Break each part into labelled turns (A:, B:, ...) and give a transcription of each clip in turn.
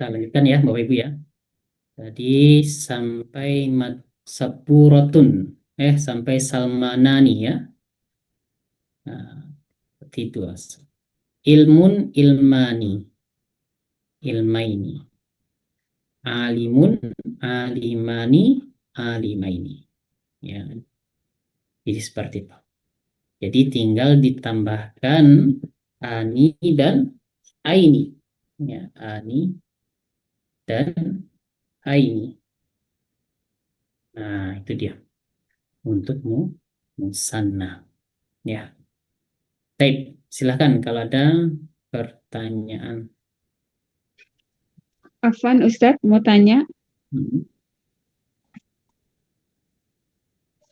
A: Kita lanjutkan ya Bapak Ibu ya. Tadi sampai saburotun, sampai salmanani ya. Nah, seperti itu. Ilmun ilmani, ilmaini. Alimun alimani, alimaini. Ya, jadi seperti itu. Jadi tinggal ditambahkan ani dan aini. Ya, ani dan aini. Nah, itu dia. Untuk musanna. Ya. Baik, silahkan kalau ada pertanyaan.
B: Afwan Ustadz mau tanya.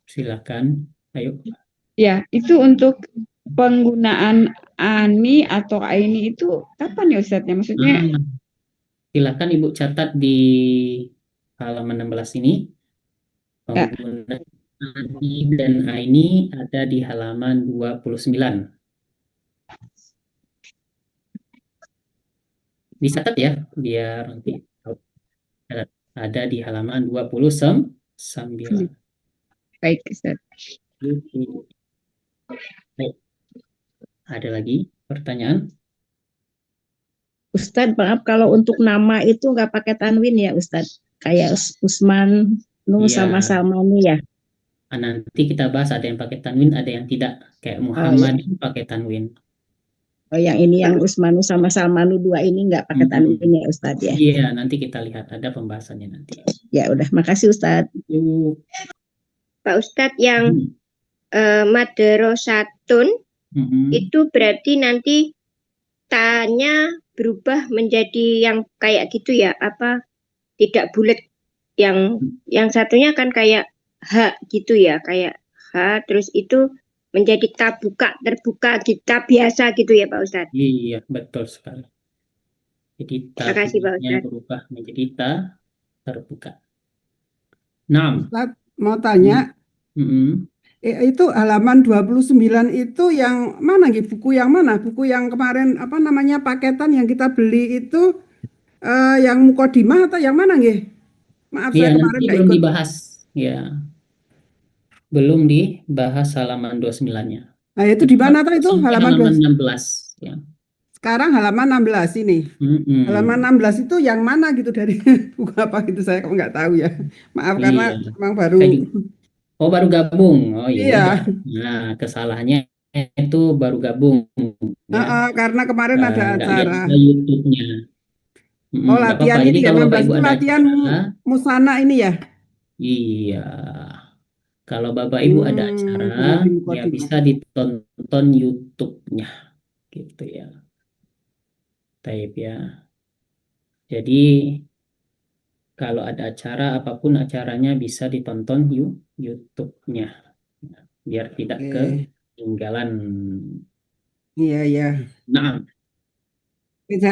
A: Silahkan. Ayo.
B: Ya, itu untuk penggunaan ani atau aini itu kapan ya Ustadz? Ya, maksudnya
A: Silahkan Ibu catat di halaman 16 ini.
B: ya,
A: Penggunaan ani dan aini ada di halaman 29. Dicatat ya, biar nanti ada di halaman 29.
B: baik Ustadz.
A: Baik. Ada lagi pertanyaan?
C: Ustadz, maaf kalau untuk nama itu nggak pakai tanwin ya Ustadz? Kayak Usman, Nu
A: Iya.
C: sama Salmani ya?
A: Nanti kita bahas ada yang pakai tanwin, ada yang tidak. Kayak Muhammad itu pakai tanwin.
C: Oh, yang ini yang Usmanu sama Salmanu dua ini nggak pakai tanwin ya Ustadz ya?
A: Iya, nanti kita lihat ada pembahasannya nanti.
C: Ya udah, makasih Ustadz.
D: Pak Ustadz yang maderosatun itu berarti nanti tanya berubah menjadi yang kayak gitu ya, apa tidak bulat, yang satunya kan kayak H gitu ya, kayak H terus itu menjadi terbuka kita biasa gitu ya Pak Ustadz.
A: Iya, betul sekali. Jadi
D: taknya
A: berubah menjadi terbuka. Nah,
E: Ustadz, mau tanya, itu halaman 29 itu yang mana gitu? Buku yang mana? Buku yang kemarin apa namanya paketan yang kita beli itu yang mukodimah atau yang mana nggih? Maaf saya kemarin nggak
A: belum
E: ikut.
A: Dibahas. Ya. Belum dibahas halaman 29-nya.
E: Nah, itu di mana tuh itu halaman
A: 16 ya.
E: Sekarang halaman 16 ini. Halaman 16 itu yang mana gitu dari buku apa gitu saya kok nggak tahu ya. Maaf karena memang baru.
A: Oh, baru gabung. Oh
E: iya.
A: Nah, kesalahannya itu baru gabung. Ya.
E: Karena kemarin ada acara.
A: YouTube-nya.
E: Oh, latihan ini ya 16 itu latihan musana ini ya.
A: Iya. Kalau Bapak Ibu ada acara, ya bisa ditonton YouTube-nya. Gitu ya. Taib ya. Jadi kalau ada acara apapun acaranya bisa ditonton YouTube-nya. Biar tidak ketinggalan.
E: Iya, iya.
A: Nah.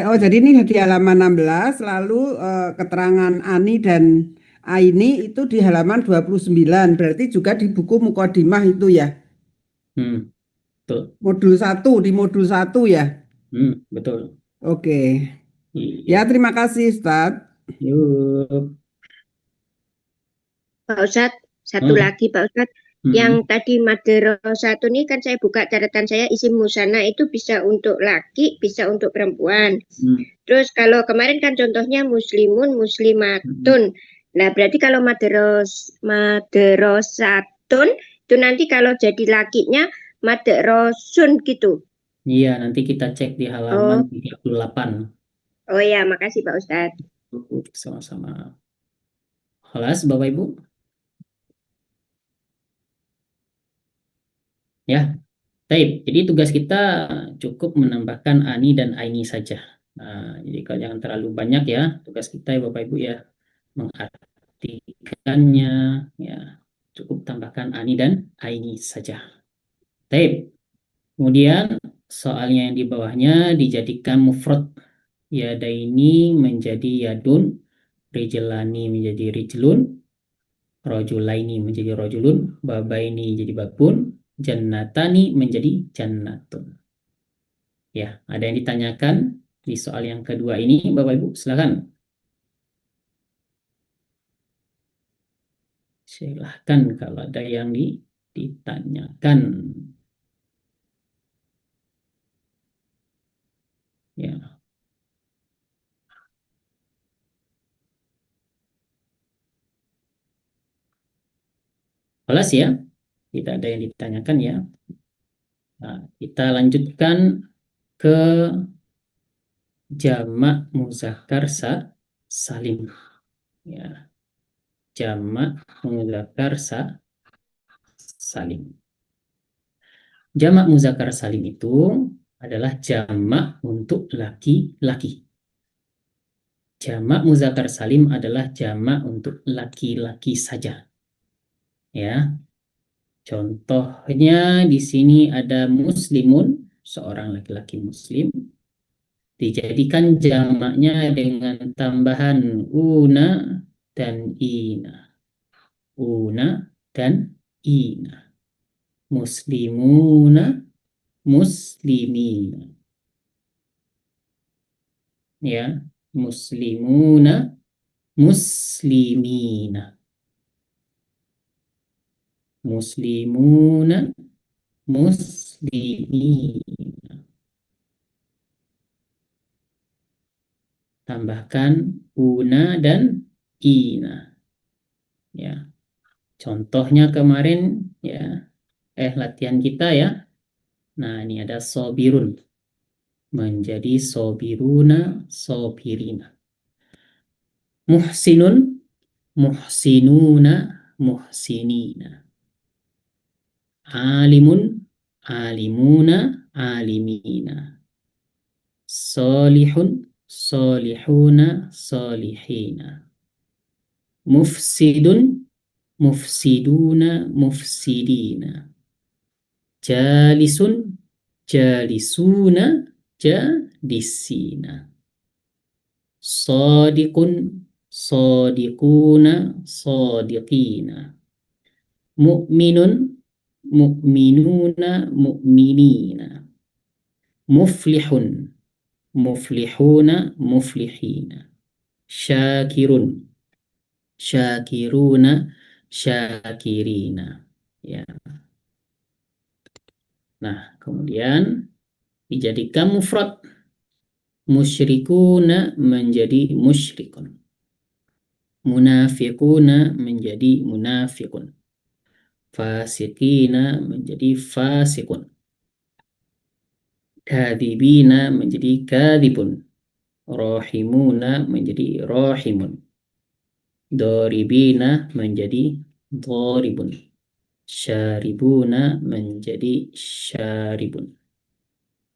E: Oh, jadi ini di halaman 16, lalu keterangan Ani dan Aini itu di halaman 29, berarti juga di buku Mukodimah itu ya?
A: Betul.
E: Modul 1, di modul 1 ya?
A: Betul.
E: Oke. Ya, terima kasih Ustadz.
A: Yuk.
D: Pak Ustadz, satu lagi Pak Ustadz. Yang tadi maderosatun ini kan saya buka catatan saya, isim musana itu bisa untuk laki, bisa untuk perempuan. Terus kalau kemarin kan contohnya muslimun, muslimatun. Nah berarti kalau maderosatun itu nanti kalau jadi lakinya maderosun gitu.
A: Iya, nanti kita cek di halaman 38.
D: Oh ya, makasih Pak Ustadz.
A: Sama-sama. Halas Bapak Ibu. Ya, baik. Jadi tugas kita cukup menambahkan ani dan aini saja. Nah, jadi kalau jangan terlalu banyak ya tugas kita ya Bapak Ibu ya, mengartikannya ya, cukup tambahkan ani dan aini saja. Baik. Kemudian soalnya yang di bawahnya dijadikan mufrad. Yadaini menjadi yadun, rijlani menjadi rijlun, rojulaini menjadi rojulun, babaini jadi babun, jannatani menjadi jannatun. Ya, ada yang ditanyakan di soal yang kedua ini, Bapak Ibu, silakan. Silahkan kalau ada yang ditanyakan. Ya. Jelas ya, tidak ada yang ditanyakan ya. Nah, kita lanjutkan ke jamak muzakkar salim. Ya, jamak muzakkar salim. Jamak muzakkar salim itu adalah jamak untuk laki-laki. Jamak muzakkar salim adalah jamak untuk laki-laki saja. Ya. Contohnya di sini ada muslimun, seorang laki-laki muslim, dijadikan jamaknya dengan tambahan una dan ina. Una dan ina. Muslimuna, muslimina. Ya, muslimuna, muslimina. Muslimuna, muslimina. Tambahkan una dan ina. Ya. Contohnya kemarin ya, latihan kita ya. Nah, ini ada sobirun. Menjadi sobiruna, sobirina. Muhsinun, muhsinuna, muhsinina. Alimun, alimuna, alimina. Solihun, solihuna, solihina. Mufsidun, mufsiduna, mufsidina. Jalisun, jalisuna, jalisina. Sadiqun, sadiquna, sadiqina. Mu'minun, mu'minuna, mu'minina. Muflihun, muflihuna, muflihina. Syakirun, syakiruna, syakirina. Ya. Nah, kemudian dijadikan mufrad. Musyrikuna menjadi musyrikun. Munafiquna menjadi munafiqun. Fasiqina menjadi fasiqun. Kadibina menjadi kadibun. Rohimuna menjadi rohimun. Doribina menjadi doribun. Syaribuna menjadi syaribun.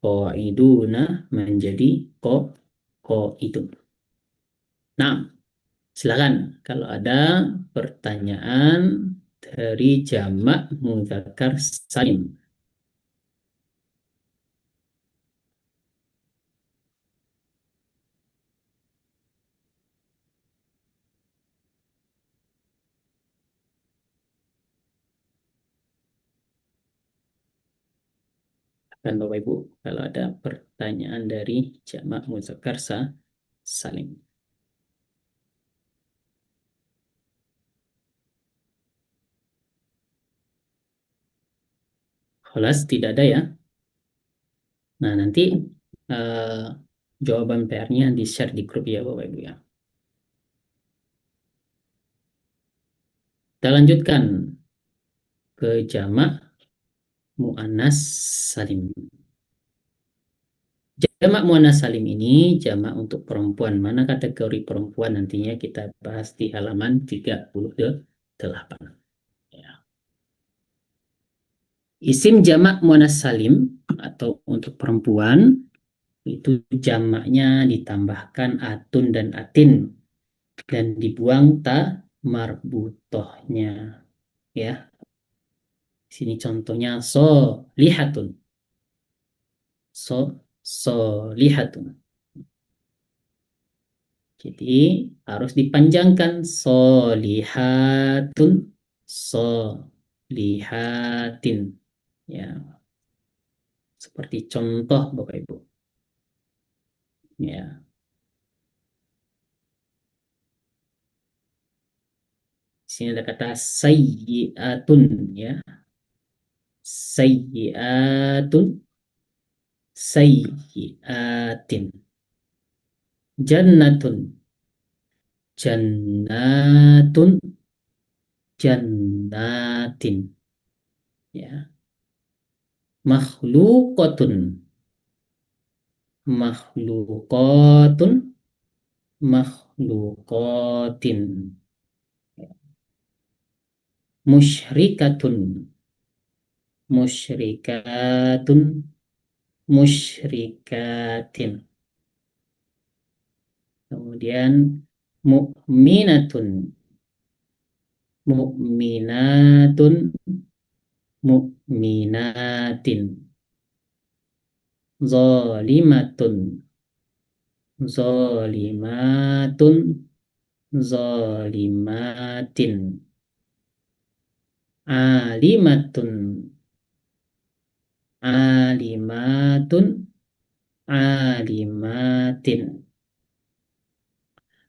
A: Qaiduna menjadi qaidun. Nah, silakan kalau ada pertanyaan dari jamak mudzakkar salim. Dan Bapak Ibu, kalau ada pertanyaan dari jamak mudzakkar salim. Jelas tidak ada ya. Nah, nanti jawaban PR-nya di-share di grup ya Bapak Ibu ya. Kita lanjutkan ke jamak muannas salim. Jamak muannas salim ini jamak untuk perempuan. Mana kategori perempuan nantinya kita bahas di halaman 38. Ya. Isim jamak muannas salim atau untuk perempuan itu jamaknya ditambahkan atun dan atin dan dibuang ta marbutohnya. Ya. Sini contohnya lihatun. Lihatun. Jadi harus dipanjangkan solihatun, solihatin. Ya. Seperti contoh Bapak Ibu. Ya. sini ada kata sayyi'atun ya. Sayyi'atun, sayyi'atin. Jannatun, jannatun, jannatin. Ya. Makhluqatun, makhluqatun, makhluqatin. Musyrikatun, musyrikatun, musyrikatin. Kemudian mu'minatun, mu'minatun, mu'minatin. Zalimatun, zalimatun, zalimatin. Alimatun, alimatun, alimatin.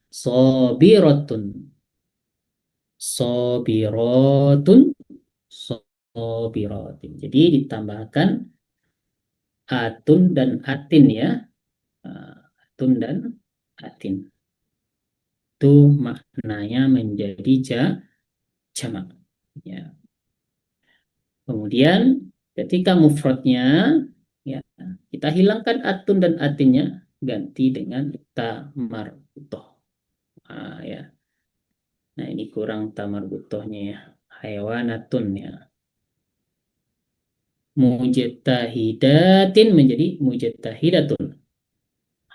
A: Sobiratun, sobiratun, sobiratin. Jadi ditambahkan atun dan atin ya. Atun dan atin. Itu maknanya menjadi jamak. Ya. Kemudian ketika mufradnya ya, kita hilangkan atun dan atinnya, ganti dengan tamarbutoh. Ya. Nah, ini kurang tamarbutohnya ya. Hayawanatun ya. Mujtahidatin menjadi mujtahidatun.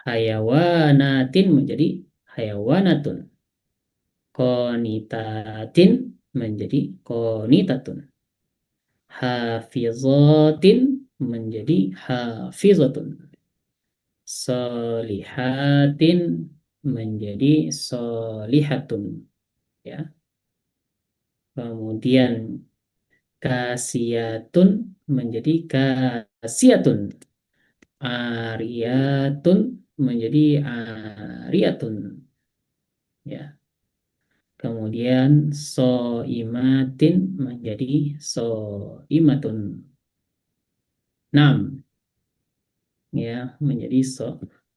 A: Hayawanatin menjadi hayawanatun. Qanitatin menjadi qanitatun. Hafizatin menjadi hafizatun. Solihatin menjadi solihatun. Ya. Kemudian kasiyatun menjadi kasiyatun. Ariyatun menjadi ariyatun. Ya. Kemudian soimatin menjadi soimatun. 6 ya, menjadi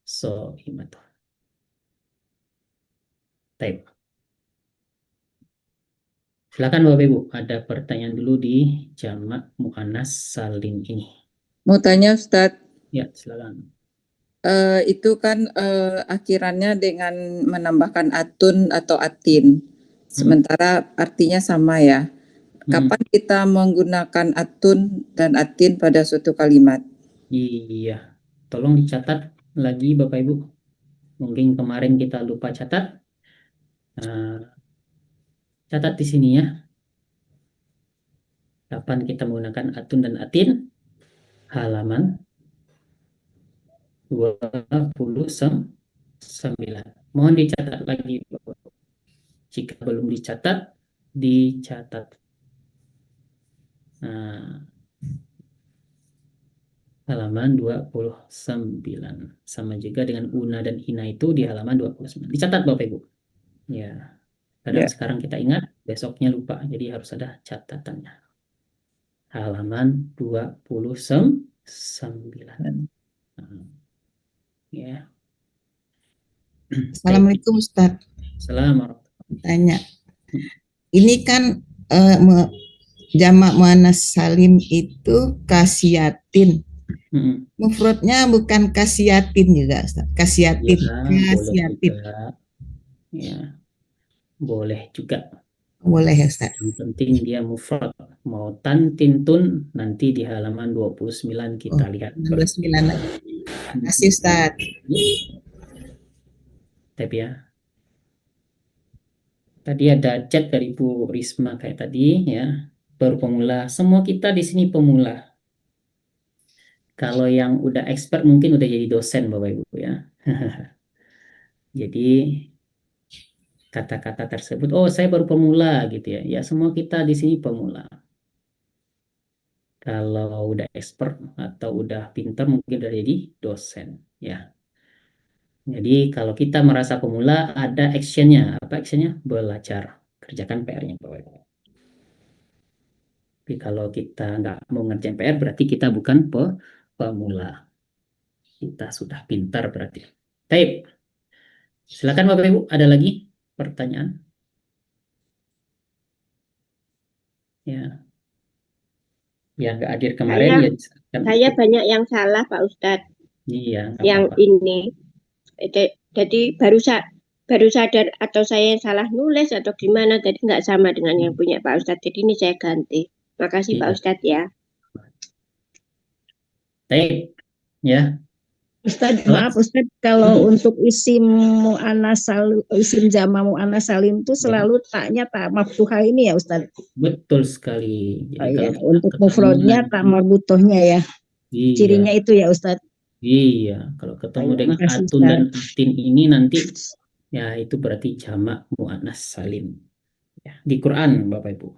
A: soimatun. Baik. Silakan Bapak Ibu, ada pertanyaan dulu di jamak muannas salim ini.
F: Mau tanya Ustadz,
A: Ya, silakan.
F: itu kan akhirannya dengan menambahkan atun atau atin. Sementara artinya sama ya. Kapan kita menggunakan atun dan atin pada suatu kalimat?
A: Iya, tolong dicatat lagi Bapak Ibu. Mungkin kemarin kita lupa catat. Catat di sini ya. Kapan kita menggunakan atun dan atin? Halaman 29. Mohon dicatat lagi Bapak. Jika belum dicatat, dicatat. Halaman 29. Sama juga dengan una dan ina itu di halaman 29. Dicatat Bapak Ibu. Ya. Kadang sekarang kita ingat, besoknya lupa. Jadi harus ada catatannya. Halaman 29. Ya.
G: Assalamualaikum Ustadz.
A: Assalamualaikum.
G: Tanya. Ini kan jamak muannas salim itu kasiatin. Mufradnya bukan kasiatin juga Ustaz. Kasiatin.
A: Ya,
G: kasiatin.
A: Ya. Boleh juga.
G: Boleh ya Ustaz.
A: Yang penting dia mufrad. Mau tantintun nanti di halaman 29 kita lihat.
G: 29 lagi. Terima kasih Ustaz.
A: Tapi ya. Tadi ada chat dari Bu Risma kayak tadi ya. Baru pemula. Semua kita di sini pemula. Kalau yang udah expert mungkin udah jadi dosen Bapak Ibu ya. Jadi kata-kata tersebut, oh saya baru pemula gitu ya. Ya semua kita di sini pemula. Kalau udah expert atau udah pintar mungkin udah jadi dosen ya. Jadi kalau kita merasa pemula ada actionnya. Apa actionnya? Belajar. Kerjakan PR-nya Bapak Ibu. Tapi kalau kita nggak mau ngerjain PR, berarti kita bukan pemula. Kita sudah pintar berarti. Baik. Silakan Bapak Ibu, ada lagi pertanyaan? Ya. Yang nggak hadir kemarin ya.
D: Saya banyak yang salah Pak Ustadz.
A: Iya, nggak
D: Yang
A: apa-apa.
D: ini. Jadi baru sadar atau saya yang salah nulis atau gimana, jadi nggak sama dengan yang punya Pak Ustadz. Jadi ini saya ganti. Makasih Pak
A: Iya.
D: Ustadz ya.
A: Baik. Ya.
C: Ustadz, maaf Ustadz, kalau untuk isim mu'annas salim, isim jama mu'annas salim itu selalu taknya tak maftuhah ini ya Ustadz.
A: Betul sekali. Jadi
C: Oh, iya.
A: kalau kita
C: Untuk
A: ketemu
C: mufrodnya
A: nanti-
C: tak marbutohnya ya.
A: Iya.
C: Cirinya itu ya Ustadz.
A: Iya, kalau ketemu
C: Baik,
A: dengan
C: makasih,
A: atun dan atin ini nanti ya itu berarti jamak muannas salim. Ya, di Quran Bapak Ibu.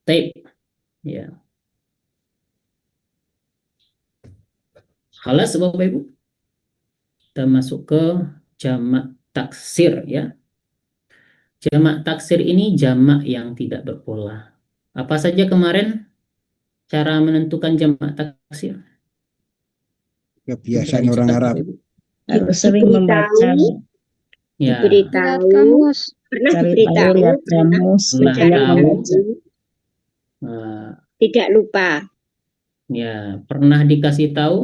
A: Taib. Ya. Halas Bapak Ibu. Kita masuk ke jamak taksir ya. Jamak taksir ini jamak yang tidak berpola. Apa saja kemarin cara menentukan jamak taksir?
H: Kebiasaan orang Arab.
C: Harus sering membaca,
A: Ya,
D: Diberitahu, pernah
C: cari tahu,
D: diberitahu,
C: lihat
D: pernah
C: kamus,
A: Pernah
C: banyak
A: tahu.
C: membaca.
D: tidak lupa.
A: ya pernah dikasih tahu,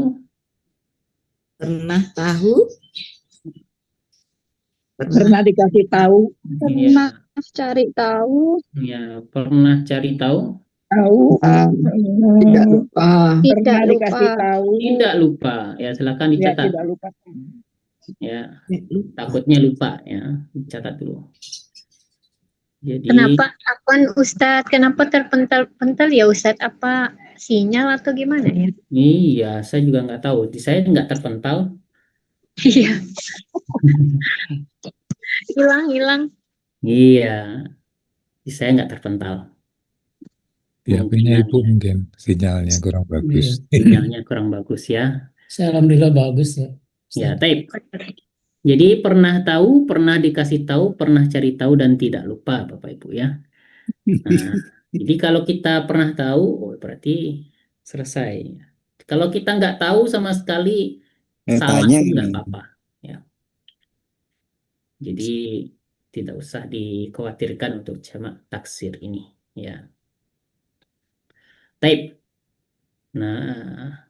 G: Pernah tahu?
C: Pernah dikasih tahu,
A: ya,
I: cari tahu,
A: ya pernah cari tahu,
H: Tidak lupa.
C: pernah
I: tidak
C: dikasih
I: lupa.
C: tahu,
A: tidak lupa. Ya silakan
C: ya
A: dicatat.
C: tidak lupa.
A: Ya, takutnya lupa ya, dicatat dulu. Jadi
I: Kenapa Ustadz? Kenapa terpental-pental ya Ustadz? Apa sinyal atau gimana ya?
A: iya, saya juga nggak tahu. Di saya nggak terpental.
I: Iya. Hilang.
A: Iya, di saya nggak terpental.
J: Ya, punya ibu mungkin sinyalnya kurang bagus.
A: Sinyalnya kurang bagus ya.
K: Saya alhamdulillah bagus ya.
A: Ya, tape. Jadi pernah tahu, pernah dikasih tahu, pernah cari tahu dan tidak lupa Bapak Ibu ya. Nah, jadi kalau kita pernah tahu, berarti selesai. Kalau kita nggak tahu sama sekali, salah
H: Tanya
A: pun nggak
H: ini.
A: apa-apa. Ya. Jadi tidak usah dikhawatirkan untuk jamak taksir ini. Ya. Tape. Nah,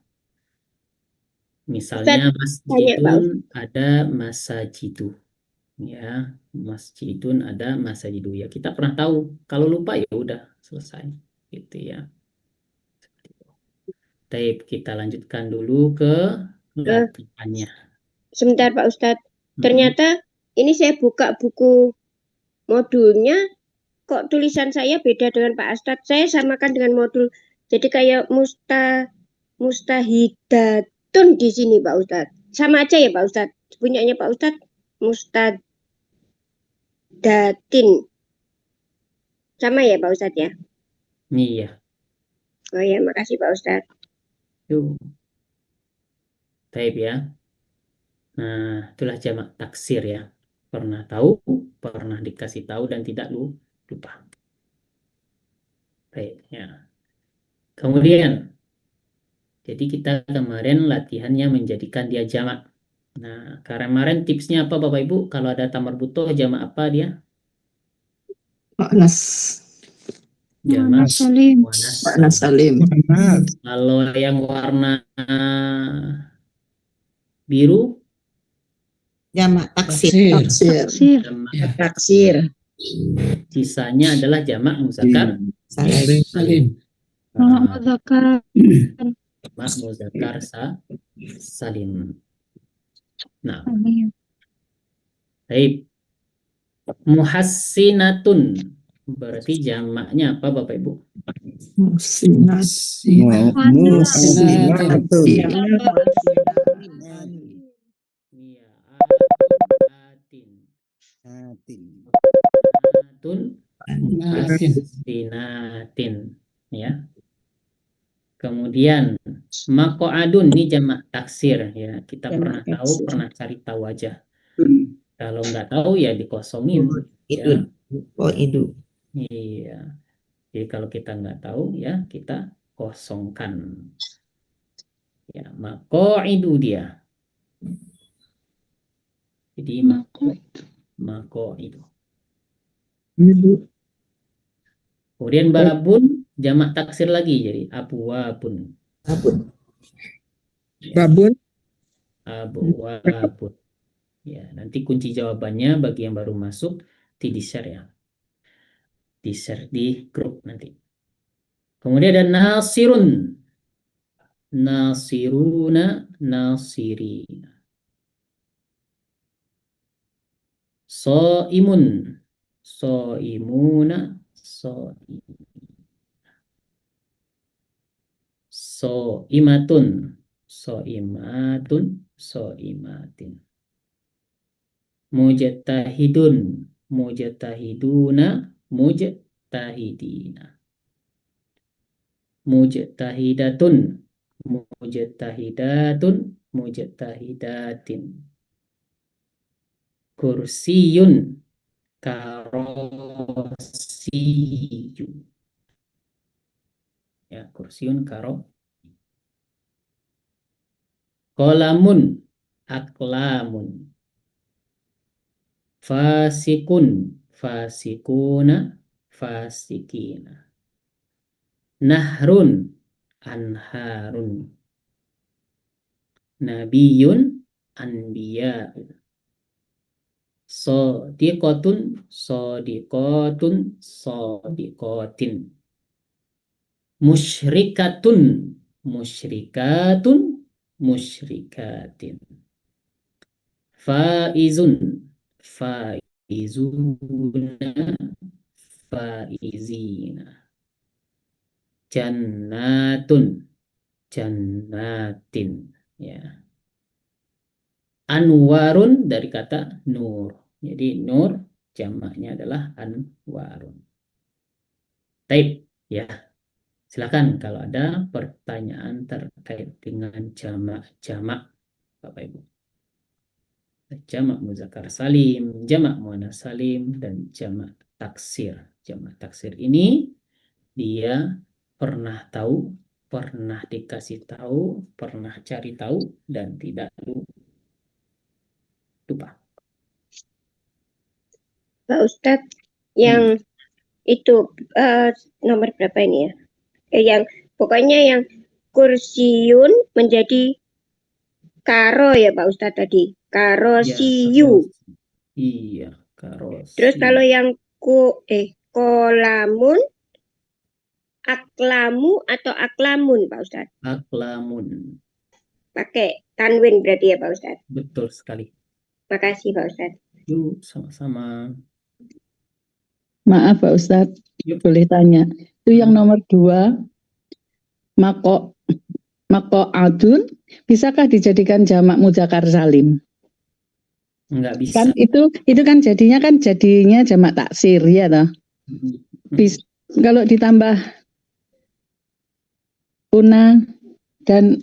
A: misalnya masjidun ada masajidu. Ya, masjidun ada masajidu. Ya, kita pernah tahu. Kalau lupa ya udah selesai. Gitu ya. Tape, kita lanjutkan dulu ke latihannya.
D: Sebentar Pak Ustadz. Ternyata ini saya buka buku modulnya, kok tulisan saya beda dengan Pak Ustadz. Saya samakan dengan modul. Jadi kayak mustahidatun di sini Pak Ustadz. Sama aja ya Pak Ustadz. Punyanya Pak Ustadz mustadatin. Sama ya Pak Ustadz ya?
A: Iya.
D: Oh ya, makasih Pak Ustadz.
A: Yuk. Taib ya. Nah, itulah jamak taksir ya. Pernah tahu, pernah dikasih tahu dan tidak lupa. Baik ya. Kemudian, jadi kita kemarin latihannya menjadikan dia jamak. Nah, kemarin tipsnya apa Bapak Ibu? Kalau ada tamar butuh jamak apa dia?
H: Mu'annas.
A: Jamak
I: Salim.
H: Mu'annas salim.
A: Kalau yang warna biru,
G: Jamak taksir.
H: Taksir.
A: jamak
C: Taksir.
A: sisanya adalah jamak muzakkar
J: Salim.
I: Muzakkar.
A: Jamak muzakkar salim. Nah, baik. Muhassinatun berarti jamaknya apa Bapak Ibu?
H: Muhsinatun.
A: Iya, Sinatin ya. Kemudian makoadun ini jamak taksir ya. Kita
C: Jamak
A: pernah tahu,
C: taksir.
A: pernah cari tahu aja. Kalau nggak tahu ya dikosongin.
G: Itu.
A: Ya.
G: Oh, itu.
A: Iya. Jadi kalau kita nggak tahu ya kita kosongkan. Ya, makoidu dia. Jadi makoidu. Kemudian babun jamak taksir lagi jadi abwabun.
E: Babun.
A: Abwabun. Ya, nanti kunci jawabannya bagi yang baru masuk di share ya. Di share di grup nanti. Kemudian ada nasirun. Nasiruna, nasirina. Soimun. Soimuna, soim. Soimatun. Soimatun, soimatin. Mujtahidun, mujtahiduna, mujtahidina. Mujtahidatun, mujtahidatun, mujtahidatin. Kursiyun, karosiyu. Ya, kursiyun karo. Kolamun, aklamun. Fasikun, fasikuna, fasikina. Nahrun, anharun. Nabiyun, anbiya'un. Sodiqotun, sodiqotun, sodiqotin. Musyrikatun, musyrikatun, musyrikatin. Faizun, faizuna, faizina. Jannatun, jannatin. Ya. Anwarun dari kata nur. Jadi nur jamaknya adalah anwarun. Taib, ya. Silakan kalau ada pertanyaan terkait dengan jamak-jamak, Bapak Ibu. Jamak muzakkar salim, jamak muannats salim, dan jamak taksir. Jamak taksir ini dia pernah tahu, pernah dikasih tahu, pernah cari tahu, dan tidak lupa.
D: Pak Ustadz, yang itu nomor berapa ini ya? Yang pokoknya yang kursiun menjadi karo ya Pak Ustadz tadi. Karosiyu.
A: Iya, karosi.
D: Terus kalau yang kolamun, aklamu atau aklamun Pak Ustadz?
A: Aklamun.
D: Pakai tanwin berarti ya Pak Ustadz?
A: Betul sekali.
D: Makasih Pak Ustadz.
A: Yuk, sama-sama.
K: Maaf Pak Ustadz, boleh tanya. Itu yang nomor 2, mako adun, bisakah dijadikan jamak muzakkar salim?
A: Enggak bisa.
K: Kan itu kan jadinya jamak taksir ya toh. Kalau ditambah una dan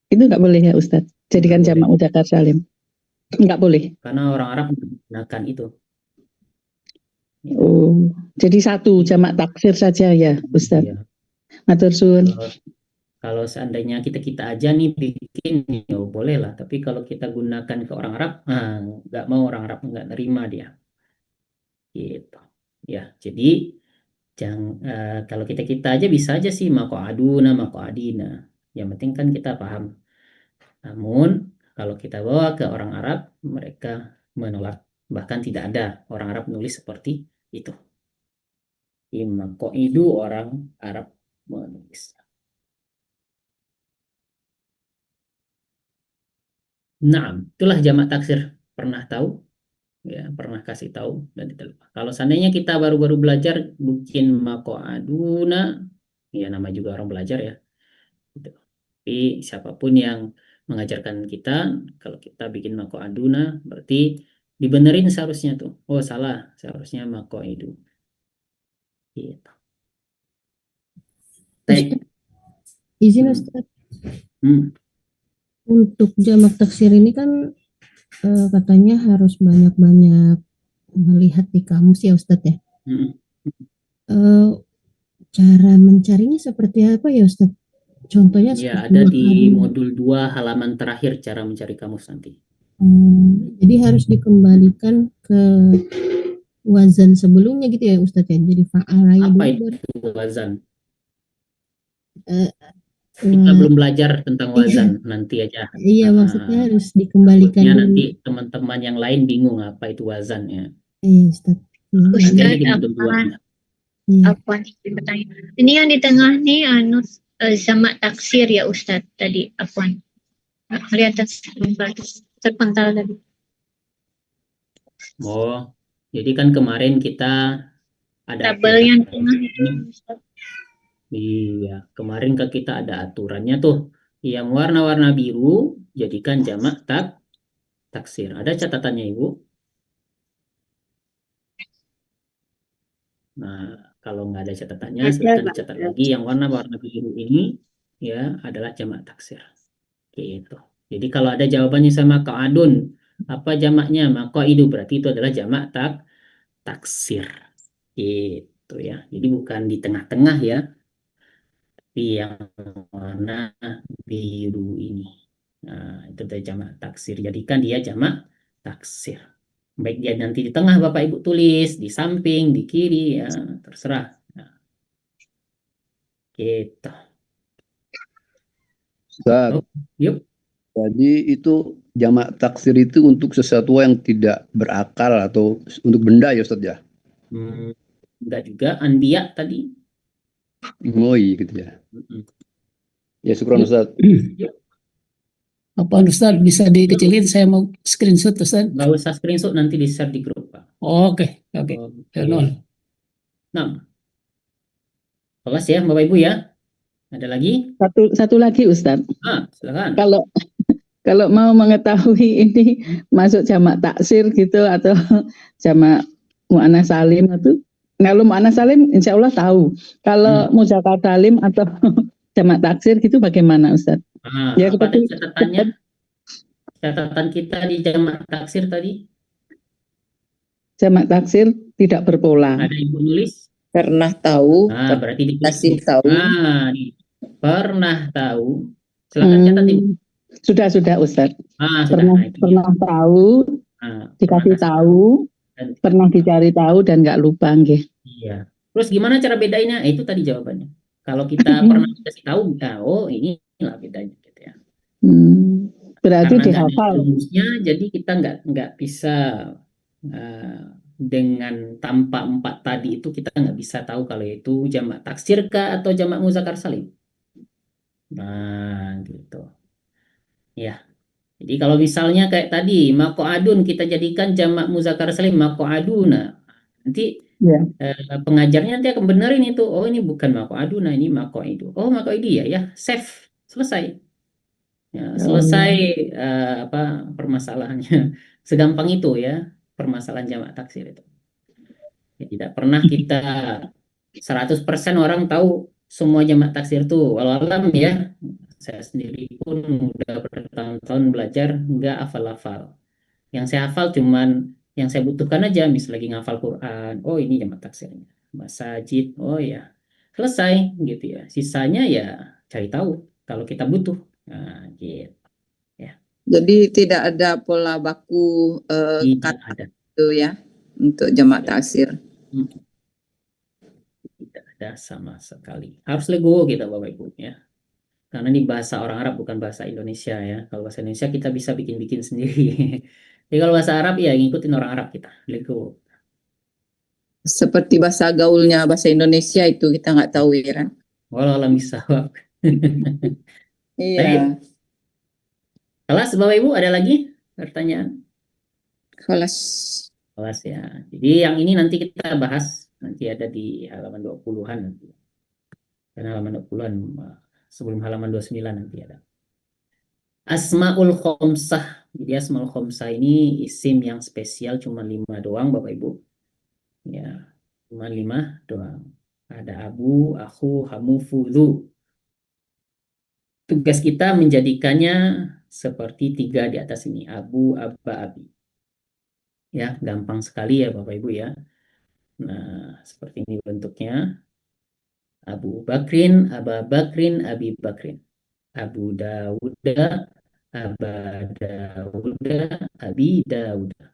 K: itu enggak boleh ya Ustadz, jadikan jamak muzakkar salim. Enggak boleh.
A: Karena orang Arab menggunakan itu.
K: Oh, jadi satu jamak taksir saja ya Ustadz.
A: Iya.
K: Matur suwun.
A: Kalau seandainya kita aja nih bikin, ya boleh lah. Tapi kalau kita gunakan ke orang Arab, nggak mau, orang Arab nggak nerima dia. Gitu. Ya, jadi kalau kita aja bisa aja sih mako aduna, mako adina. Yang penting kan kita paham. Namun kalau kita bawa ke orang Arab, mereka menolak. Bahkan tidak ada orang Arab nulis seperti itu. Mako itu orang Arab menulis. Nah, itulah jamak taksir. Pernah tahu? Ya, pernah kasih tahu dan tidak lupa. Kalau seandainya kita baru-baru belajar bikin mako aduna, ya nama juga orang belajar ya. Gitu. Tapi siapapun yang mengajarkan kita, kalau kita bikin mako aduna, berarti dibenerin seharusnya tuh. Oh salah, seharusnya mako itu. Gitu.
L: Izin Ustaz. Untuk jamak taksir ini kan
G: katanya harus banyak-banyak melihat di kamus ya Ustadz ya. Cara mencarinya seperti apa ya Ustadz? Contohnya
A: Ya,
G: seperti
A: ada di
G: makan.
A: modul 2 halaman terakhir cara mencari kamus nanti.
G: Jadi harus dikembalikan ke wazan sebelumnya gitu ya Ustadz ya. Jadi fa'alanya
A: Apa
G: dulu baru.
A: itu wazan?
G: Kita
A: belum belajar tentang wazan, nanti aja.
G: Iya, maksudnya harus dikembalikan
A: Takutnya
G: dulu.
A: nanti teman-teman yang lain bingung apa itu wazan ya.
G: Iya Ustadz.
A: Ada aja di
I: Ustadz,
A: modul 2-nya.
I: apa nih pertanyaan? Ini yang di tengah nih sama taksir ya Ustadz tadi apaan? Kelihatan terpental tadi.
A: Oh, jadi kan kemarin kita ada
I: Tabel yang tengah itu Ustadz.
A: Iya, kemarin kan kita ada aturannya tuh. Yang warna-warna biru jadikan jamak taksir. Ada catatannya Ibu? Nah, kalau nggak ada catatannya, silahkan dicatat lagi. Yang warna-warna biru ini ya adalah jamak taksir. Gitu. Jadi kalau ada jawabannya sama qaadun, apa jamaknya? Maka itu berarti itu adalah jamak taksir. Gitu ya. Jadi bukan di tengah-tengah ya. Tapi yang warna biru ini. Nah, itu adalah jamak taksir. Jadikan dia jamak taksir. Baik dia nanti di tengah Bapak Ibu tulis, di samping, di kiri, ya terserah. Nah, gitu.
L: Ustaz,
A: yuk.
L: Jadi itu jamak taksir itu untuk sesuatu yang tidak berakal atau untuk benda ya Ustaz ya?
A: Enggak juga, anbiya tadi.
L: Oh iya gitu ya. Ya syukur Ustaz.
M: Apa Ustaz bisa dikecilin, saya mau screenshot Ustaz.
A: Nggak usah screenshot, nanti di share di grup Pak.
M: Oke.
A: Nah, awas ya Bapak Ibu ya. Ada lagi?
K: Satu lagi Ustaz.
A: Silakan.
K: Kalau mau mengetahui ini masuk jamak taksir gitu atau jamak mu'annas salim itu, kalau mu'annas salim insya Allah tahu. Kalau muzakkar salim atau jamak taksir gitu bagaimana Ustaz?
A: Ya, apa ada catatannya? Catatan kita di jamak taksir tadi?
K: Jamak taksir tidak berpola.
A: Ada Ibu nulis?
F: Pernah tahu.
A: Berarti
F: dikasih tahu.
A: Pernah tahu. Silakan catat Ibu.
K: Sudah Ustaz. Pernah tahu, dikasih tahu, pernah dicari tahu dan nggak lupa nggih.
A: Iya. Terus gimana cara bedainnya? Itu tadi jawabannya. Kalau kita pernah dikasih tahu, oh inilah bedanya gitu ya.
K: Berarti
A: karena
K: dihafal.
A: Jadi kita nggak bisa dengan tanpa 4 tadi itu kita nggak bisa tahu kalau itu jamak taksir kah atau jamak muzakkar salim. Nah, gitu. Ya. Jadi kalau misalnya kayak tadi maq'adun kita jadikan jamak muzakkar salim maq'aduna. Nanti pengajarnya nanti akan benerin itu. Oh, ini bukan maq'aduna, ini maq'idu. Oh, maq'idi ya, save. Selesai. Ya, selesai permasalahannya. Segampang itu ya permasalahan jamak taksir itu. Ya, tidak pernah kita 100% orang tahu semua jamak taksir itu. Walau alam ya. Saya sendiri pun udah bertahun-tahun belajar nggak hafal-hafal. Yang saya hafal cuman yang saya butuhkan aja, misalnya lagi ngafal Quran. Oh, ini jamak taksirnya. Masajid. Oh ya. Selesai gitu ya. Sisanya ya cari tahu kalau kita butuh. Nah, gitu. Ya.
F: Jadi tidak ada pola baku kata itu ya untuk jamak taksir.
A: Tidak ada sama sekali. Harus legowo kita Bapak Ibu ya. Karena ini bahasa orang Arab bukan bahasa Indonesia ya. Kalau bahasa Indonesia kita bisa bikin-bikin sendiri. Jadi kalau bahasa Arab ya ngikutin orang Arab kita. Legowo.
F: Seperti bahasa gaulnya bahasa Indonesia itu kita nggak tahu ya kan.
A: Walau alam bisawab.
F: Iya.
A: Kelas Bapak Ibu ada lagi pertanyaan?
F: Kelas
A: ya. Jadi yang ini nanti kita bahas nanti ada di halaman 20-an nanti. Karena halaman 20-an sebelum halaman 29 nanti ada. Asmaul khomsah. Jadi asmaul khomsah ini isim yang spesial cuma 5 doang Bapak Ibu. Ya, cuma 5 doang. Ada abu, akhu, hamu, fudhu. Tugas kita menjadikannya seperti 3 di atas ini, abu, abba, abi. Ya, gampang sekali ya Bapak Ibu ya. Nah, seperti ini bentuknya. Abu Bakrin, Aba Bakrin, Abi Bakrin. Abu Dawuda, Aba Dawuda, Abi Dawuda.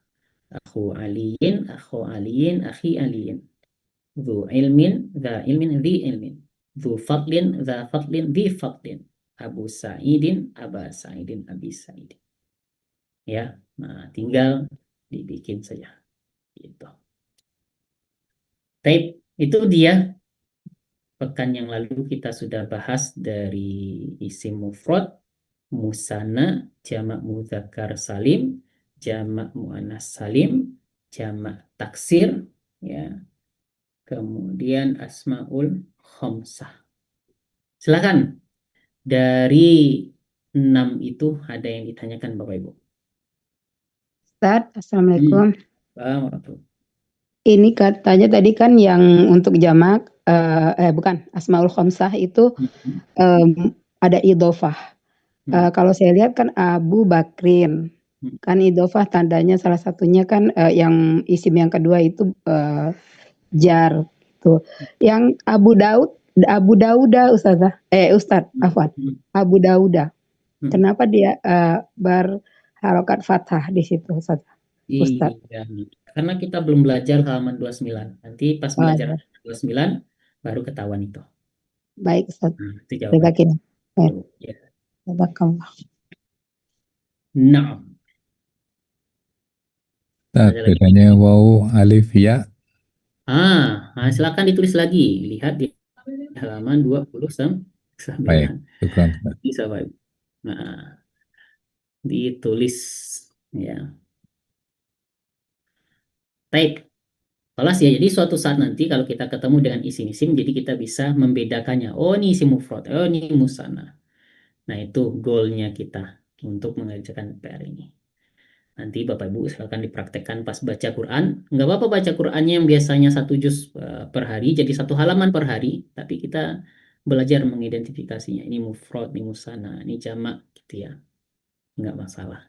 A: Akhu Aliyin, Akhu Aliyin, Akhi Aliyin. Dhu ilmin, Dha ilmin, Dhi ilmin. Dhu fadlin, Dha fadlin, Dhi fadlin. Abu Sa'idin, Aba Sa'idin, Abi Sa'idin. Ya, nah tinggal dibikin saja. Gitu. Tape, itu dia. Pekan yang lalu kita sudah bahas dari isim mufrad, musanna, jamak mudzakkar salim, jamak muannas salim, jamak taksir, ya. Kemudian asmaul khamsah. Silakan. Dari 6 itu ada yang ditanyakan Bapak Ibu.
N: Ustaz, Assalamualaikum.
A: Warahmatullahi.
N: Ini katanya tadi kan yang untuk jamak, bukan, Asmaul Khamsah itu ada idhofah. Kalau saya lihat kan Abu Bakrin, kan idhofah tandanya salah satunya kan yang isim yang kedua itu jar. Tuh. Yang Abu Dauda Ustazah, Ustadz, afwan, Abu Dauda. Kenapa dia berharokat fathah di situ Ustazah? Ustaz.
A: Iya, karena kita belum belajar halaman 29. Nanti pas belajar halaman 29 baru ketahuan itu.
N: Baik, Ustaz.
A: Itu jawabannya. Ya.
N: Jazakallah.
A: Nah.
J: Bedanya waw, alif, ya.
A: Silakan ditulis lagi. Lihat di halaman 29.
J: Baik, syukran.
A: Bisa, Pak. Nah, ditulis ya. Baik. Kelas ya, jadi suatu saat nanti kalau kita ketemu dengan isim-isim, jadi kita bisa membedakannya. Oh, ini isim mufrad, oh ini musanna. Nah, itu goalnya kita untuk mengerjakan PR ini. Nanti Bapak Ibu silakan dipraktekkan pas baca Quran. Nggak apa-apa baca Qurannya yang biasanya 1 juz per hari, jadi 1 halaman per hari. Tapi kita belajar mengidentifikasinya. Ini mufrad, ini musanna, ini jamak, gitu ya. Nggak masalah.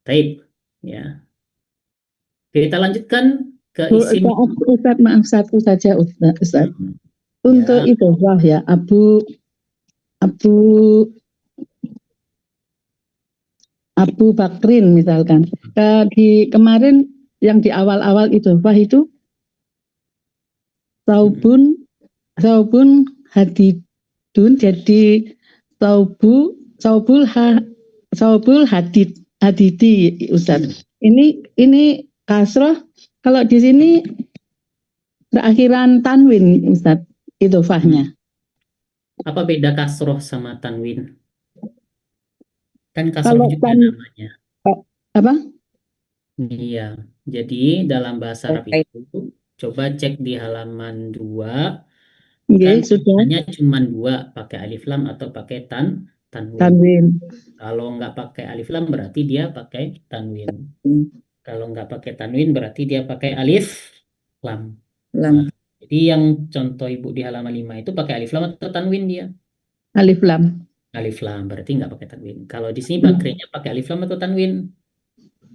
A: Taib, ya. Kita lanjutkan ke isim.
K: Ustaz, maaf satu saja Ustaz. Untuk itu wah ya Abu Bakrin misalkan. Di kemarin yang di awal-awal itu wah itu saubun hadidun jadi saubul hadidi Ustaz. Ini kasroh, kalau di sini berakhiran tanwin, Ustaz, idhofahnya.
A: Apa beda kasroh sama tanwin? Kan kasroh juga namanya.
K: Apa?
A: Iya, jadi dalam bahasa Arab itu, coba cek di halaman 2, kan hanya cuma 2, pakai alif lam atau pakai tanwin. Kalau nggak pakai alif lam berarti dia pakai tanwin. Kalau nggak pakai tanwin berarti dia pakai alif lam. Nah, jadi yang contoh Ibu di halaman 5 itu pakai alif lam atau tanwin dia?
K: Alif lam.
A: Alif lam berarti nggak pakai tanwin. Kalau di sini Bakrinya pakai alif lam atau tanwin?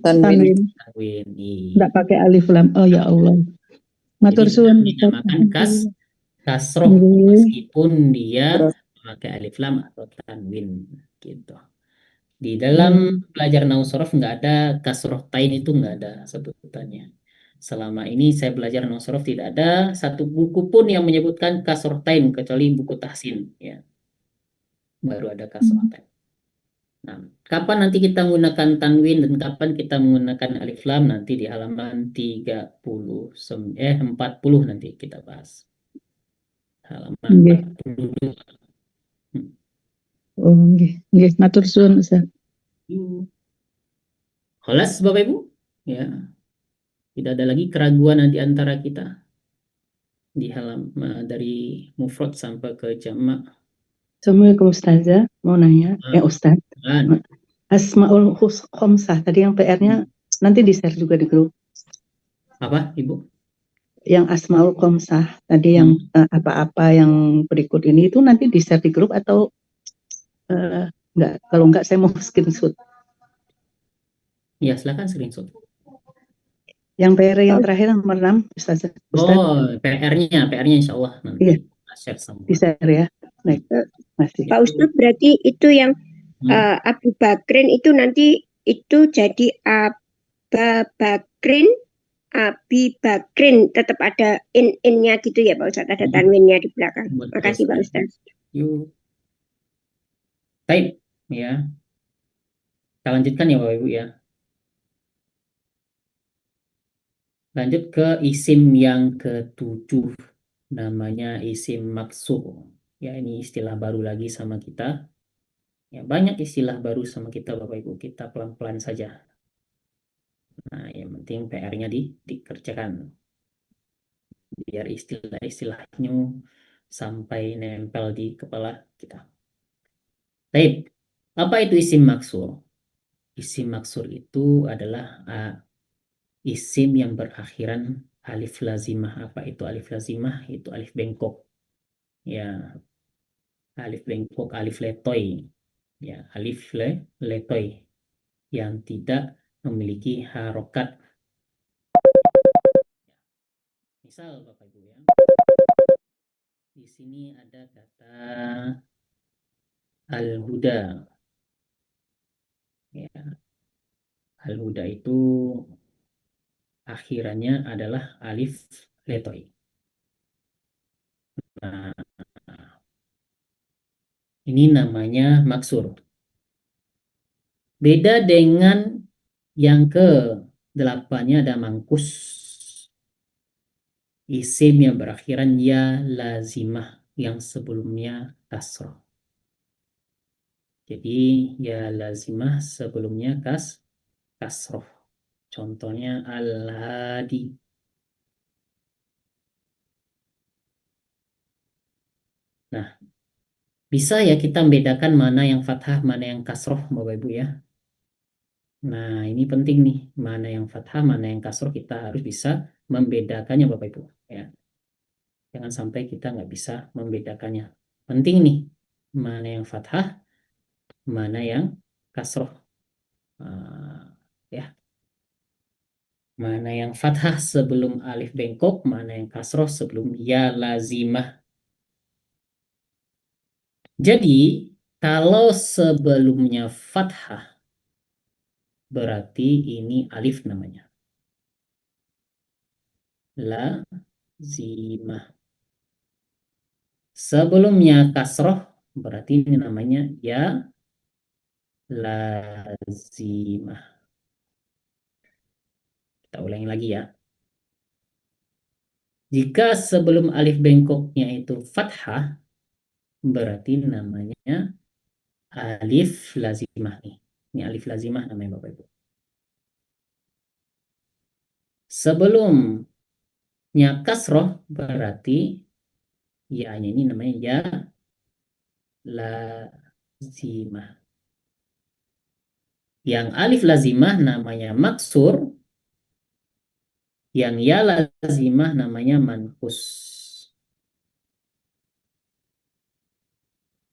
K: Tanwin. Nggak pakai alif lam. Oh ya Allah. Matur suwun.
A: Dinamakan kasroh meskipun dia pakai alif lam atau tanwin gitu. Di dalam belajar nahwu shorof nggak ada kasroh tain, itu nggak ada sebutannya. Selama ini saya belajar nahwu shorof tidak ada satu buku pun yang menyebutkan kasroh tain kecuali buku tahsin ya. Baru ada kasroh tain. Nah, kapan nanti kita menggunakan tanwin dan kapan kita menggunakan alif lam nanti di halaman 40 nanti kita bahas. Halaman 42.
K: Oh, nggih, matur suwun Ustaz.
A: Khalas Bapak Ibu, ya. Tidak ada lagi keraguan di antara kita di halaman dari mufrad sampai ke jamak.
O: Assalamualaikum Ustazah, mau nanya, Ustaz. Asmaul Khamsah tadi yang PR-nya nanti di-share juga di grup.
A: Apa, Ibu?
O: Yang Asmaul Khamsah tadi yang apa-apa yang berikut ini itu nanti di-share di grup atau Enggak, kalau enggak saya mau screenshot.
A: Ya, silakan screenshot.
O: Yang PR yang terakhir nomor 6, Ustaz.
A: Oh, PR-nya insya Allah nanti
O: Iya,
A: share semua.
O: di-share ya. Baik, masih.
D: Pak Ustadz, berarti itu yang Abu Bakrin itu nanti itu jadi Aba Bakrin, Abi Bakrin, tetap ada in-nya gitu ya Pak Ustadz, ada tanwinnya di belakang. Makasih Pak Ustadz.
A: Yuk. Baik, ya. Kita lanjutkan ya Bapak Ibu ya. Lanjut ke isim yang ke-7, namanya isim maksur. Ya, ini istilah baru lagi sama kita. Ya, banyak istilah baru sama kita Bapak Ibu, kita pelan-pelan saja. Nah, yang penting PR-nya dikerjakan. Biar istilah-istilahnya sampai nempel di kepala kita. Baik, apa itu isim maksur? Isim maksur itu adalah isim yang berakhiran alif lazimah. Apa itu alif lazimah? Itu alif bengkok. Ya, alif bengkok, alif letoy. Ya, alif letoy yang tidak memiliki harokat. Misal Bapak Ibu ya. Di sini ada kata al-huda. Ya. Al-huda itu akhirannya adalah alif letoy. Nah, ini namanya maksur. Beda dengan yang ke-8-nya ada mangkus. Isim yang berakhiran ya lazimah, yang sebelumnya kasroh. Jadi ya lazimah sebelumnya kasroh. Contohnya al-hadi. Nah, bisa ya kita membedakan mana yang fathah, mana yang kasroh, Bapak Ibu ya. Nah, ini penting nih, mana yang fathah, mana yang kasroh, kita harus bisa membedakannya Bapak Ibu ya. Jangan sampai kita nggak bisa membedakannya. Penting nih, mana yang fathah, mana yang kasroh. Ya. Mana yang fathah sebelum alif bengkok, mana yang kasroh sebelum ya lazimah. Jadi, kalau sebelumnya fathah, berarti ini alif namanya. Lazimah. Sebelumnya kasroh, berarti ini namanya ya lazimah. Kita ulangi lagi ya. Jika sebelum alif bengkoknya itu fathah, berarti namanya alif lazimah nih. Ini alif lazimah namanya Bapak Ibu. Sebelumnya kasroh berarti ya-nya ini namanya ya lazimah. Yang alif lazimah namanya maksur, yang ya lazimah namanya mankus.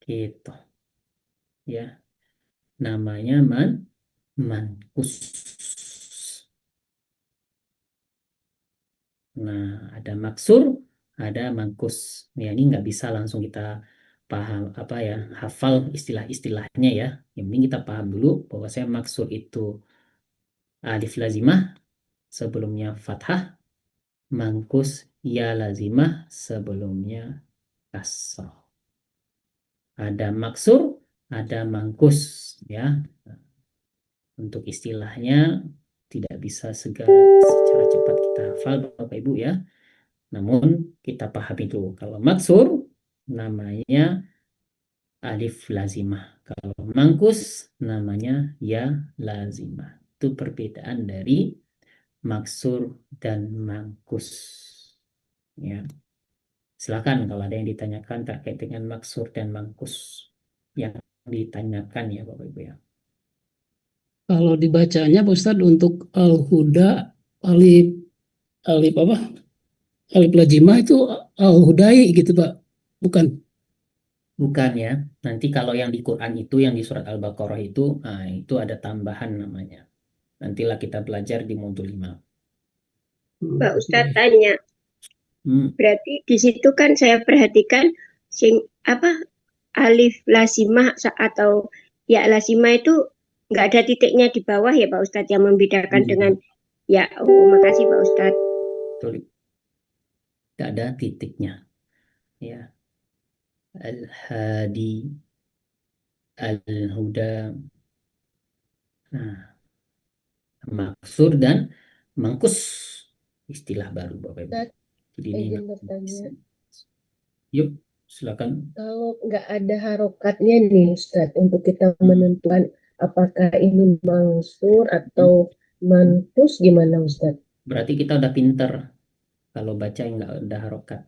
A: Gitu. Ya. Namanya mankus. Nah, ada maksur, ada mangkus. Ya, ini nggak bisa langsung kita paham apa ya, hafal istilah-istilahnya ya. Yang penting kita paham dulu bahwa saya maksur itu alif lazimah sebelumnya fathah, mangkus ya lazimah sebelumnya kasrah. Ada maksur, ada mangkus ya. Untuk istilahnya tidak bisa secara cepat kita hafal Bapak Ibu ya. Namun kita pahami dulu, kalau maksur namanya alif lazimah. Kalau mangkus namanya ya lazimah. Itu perbedaan dari maksur dan mangkus. Ya. Silakan kalau ada yang ditanyakan terkait dengan maksur dan mangkus yang ditanyakan ya Bapak Ibu ya.
M: Kalau dibacanya Pak Ustadz untuk al-huda, alif apa? Alif lazimah itu al-hudai gitu Pak. Bukan.
A: Bukan ya. Nanti kalau yang di Quran itu, yang di surat Al-Baqarah itu ada tambahan namanya. Nantilah kita belajar di modul 5.
D: Pak Ustadz tanya, berarti di situ kan saya perhatikan alif lazimah atau ya lazimah itu nggak ada titiknya di bawah ya Pak Ustadz, yang membedakan dengan ya. Oh, makasih Pak Ustadz.
A: Tidak ada titiknya. Ya. Al-Hadi, Al-Huda, Maksur dan Mangkus, istilah baru Bapak Ibu. Jadi ini
P: izin bertanya.
A: Yuk, silakan.
P: Kalau nggak ada harokatnya nih Ustaz, untuk kita menentukan apakah ini mansur atau mankus, gimana Ustaz?
A: Berarti kita udah pinter kalau baca yang nggak ada harokat.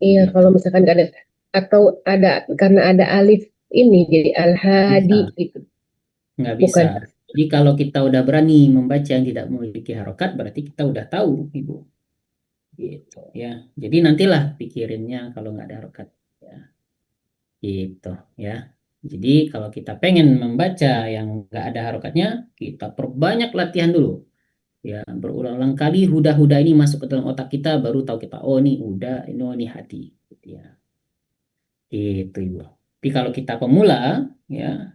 P: Iya, kalau misalkan nggak ada, atau ada karena ada alif ini jadi al-hadi gitu.
A: Nggak bisa. Jadi kalau kita udah berani membaca yang tidak memiliki harokat, berarti kita udah tahu, Ibu. Gitu ya. Jadi nantilah pikirinnya kalau nggak ada harokat. Ya. Gitu ya. Jadi kalau kita pengen membaca yang nggak ada harokatnya, kita perbanyak latihan dulu. Ya, berulang-ulang kali huda-huda ini masuk ke dalam otak kita, baru tahu kita, oh ini huda, ini hati. Gitu ya. Itu Ibu. Tapi kalau kita pemula, ya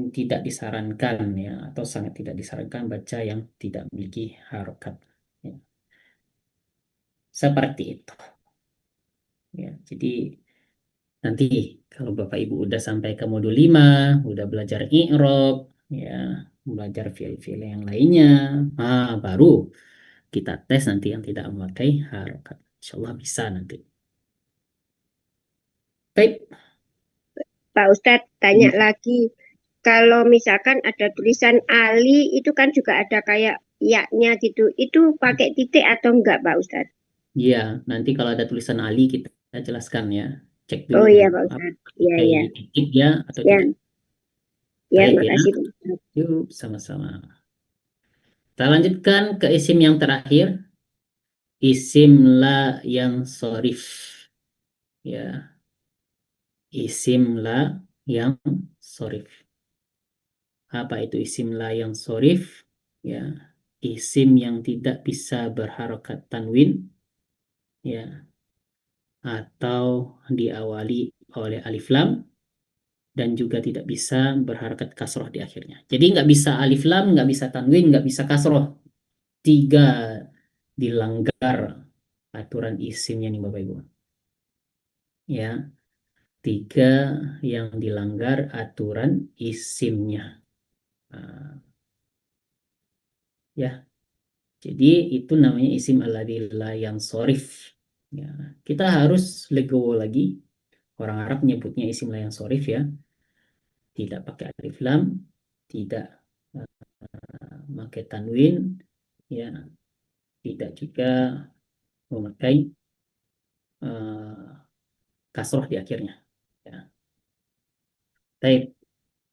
A: tidak disarankan ya, atau sangat tidak disarankan baca yang tidak memiliki harokat. Ya. Seperti itu. Ya, jadi nanti kalau Bapak Ibu udah sampai ke modul 5, udah belajar i'rab, ya, belajar fiil-fiil yang lainnya, baru kita tes nanti yang tidak memakai harokat. Insya Allah bisa nanti. Baik.
D: Pak Ustadz tanya lagi, kalau misalkan ada tulisan Ali itu kan juga ada kayak ya-nya gitu, itu pakai titik atau enggak Pak Ustadz?
A: Iya, nanti kalau ada tulisan Ali kita jelaskan ya. Cek dulu.
D: Oh iya Pak Ustadz. Iya, iya.
A: Titik ya atau
D: Ya.
A: tidak.
D: Ya,
A: Baik,
D: makasih Pak Ustadz.
A: Yuk, sama-sama. Kita lanjutkan ke isim yang terakhir. Isim la yang sorif. Ya. Isim la yang sorif. Apa itu isim la yang sorif? Ya. Isim yang tidak bisa berharokat tanwin. Ya. Atau diawali oleh alif lam. Dan juga tidak bisa berharokat kasroh di akhirnya. Jadi nggak bisa alif lam, nggak bisa tanwin, nggak bisa kasroh. 3 dilanggar aturan isimnya nih Bapak Ibu. Ya, 3 yang dilanggar aturan isimnya. Ya, jadi itu namanya isim alladzi la yang sorif. Ya, kita harus legowo lagi. Orang Arab menyebutnya isim la yang sorif ya. Tidak pakai alif lam, tidak memakai tanwin, ya, tidak juga memakai kasroh di akhirnya. Ya. Baik.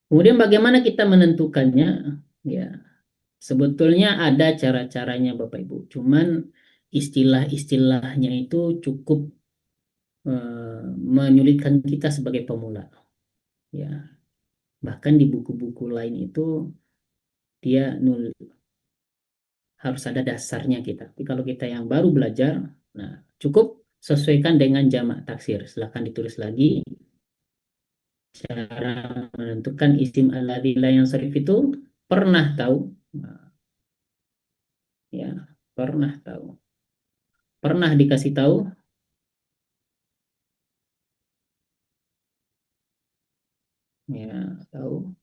A: Kemudian bagaimana kita menentukannya? Ya, sebetulnya ada cara-caranya Bapak Ibu. Cuman istilah-istilahnya itu cukup menyulitkan kita sebagai pemula. Ya, bahkan di buku-buku lain itu dia harus ada dasarnya kita. Tapi kalau kita yang baru belajar, nah cukup sesuaikan dengan jamak taksir. Silahkan ditulis lagi. Cara menentukan isim alladzi la yansharif itu pernah tahu? Nah, ya, pernah tahu. Pernah dikasih tahu? Ya, tahu.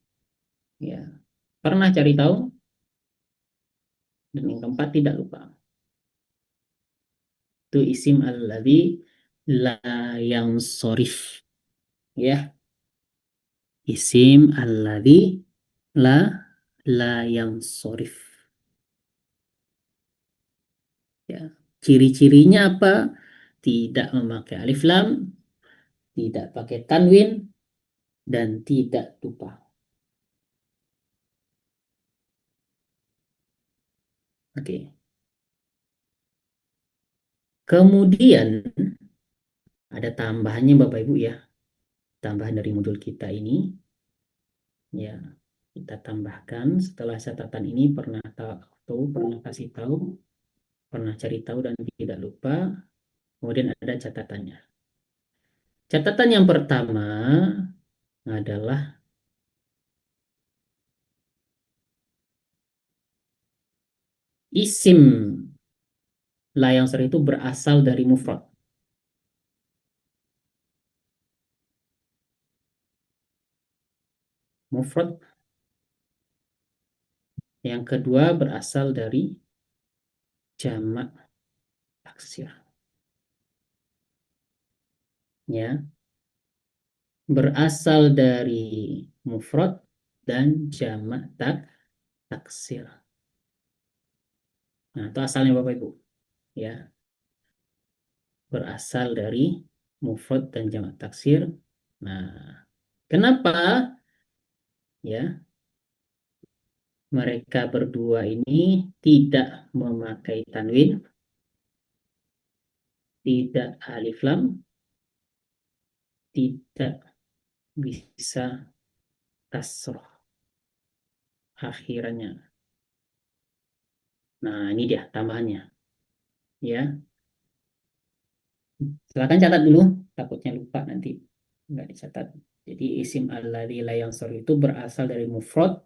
A: Ya. Pernah cari tahu? Dan yang keempat tidak lupa. Itu isim alladzi la yansharif. Ya. Isim alladzi la yansharif. Ya. Ciri-cirinya apa? Tidak memakai alif lam, tidak pakai tanwin, dan tidak lupa. Oke. Kemudian ada tambahannya Bapak Ibu ya, tambahan dari modul kita ini ya, kita tambahkan setelah catatan ini pernah tahu, pernah kasih tahu, pernah cari tahu dan tidak lupa, kemudian ada catatannya. Catatan yang pertama adalah isim la yang sering itu berasal dari mufrad. Mufrad. Yang kedua berasal dari jamak taksir. Ya. Berasal dari mufrad dan jamak taksir. Nah, itu asalnya Bapak Ibu. Ya. Berasal dari mufrad dan jamak taksir. Nah, kenapa ya mereka berdua ini tidak memakai tanwin, tidak alif lam, tidak bisa kasroh akhirannya. Nah, ini dia tambahannya. Ya. Silakan catat dulu, takutnya lupa nanti nggak dicatat. Jadi isim alladzi la yansur itu berasal dari mufrad.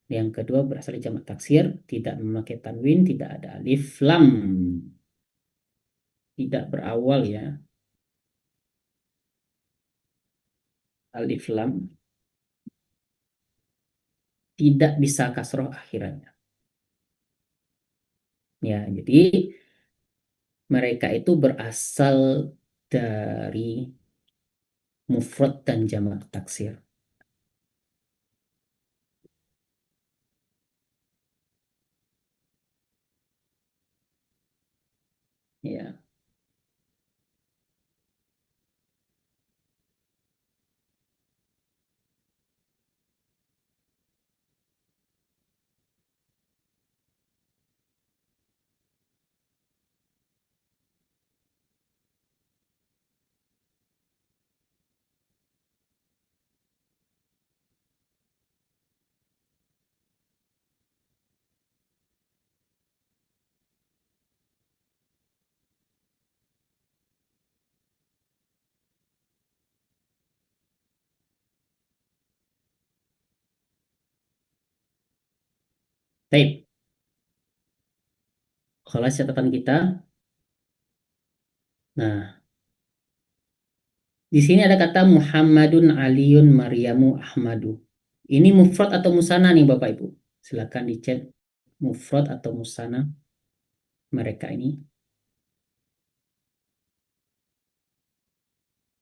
A: Yang kedua berasal dari jamak taksir, tidak memakai tanwin, tidak ada alif lam. Tidak berawal ya. Alif lam. Tidak bisa kasroh akhirannya. Ya, jadi mereka itu berasal dari mufrad dan jamak taksir. Ya. Baik. Kalau catatan kita. Nah, di sini ada kata Muhammadun Aliun Maryamu Ahmadu. Ini mufrad atau musana nih Bapak Ibu? Silakan dicek mufrad atau musana mereka ini.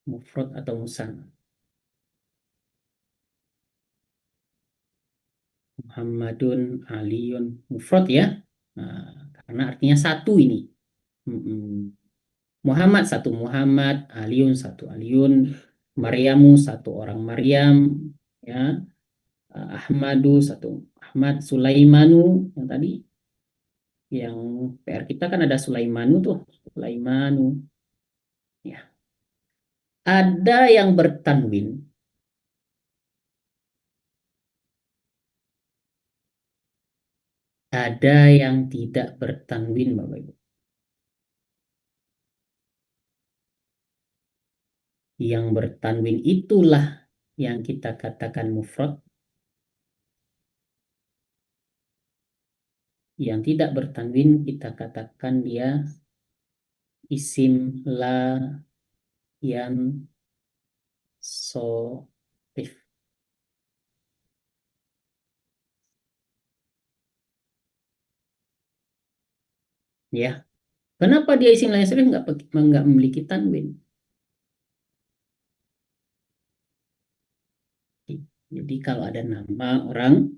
A: Mufrad atau musana. Muhammadun Aliun mufrad ya. Nah, karena artinya satu ini. Muhammad satu Muhammad, Aliun satu Aliun, Maryamu satu orang Maryam, ya. Ahmadu satu Ahmad, Sulaimanu yang tadi, yang PR kita kan ada Sulaimanu tuh, Sulaimanu, ya. Ada yang bertanwin, ada yang tidak bertanwin, Bapak Ibu. Yang bertanwin itulah yang kita katakan mufrad. Yang tidak bertanwin kita katakan dia isim la yang sorif. Ya, kenapa dia isim la yang sorif nggak memiliki tanwin? Jadi kalau ada nama orang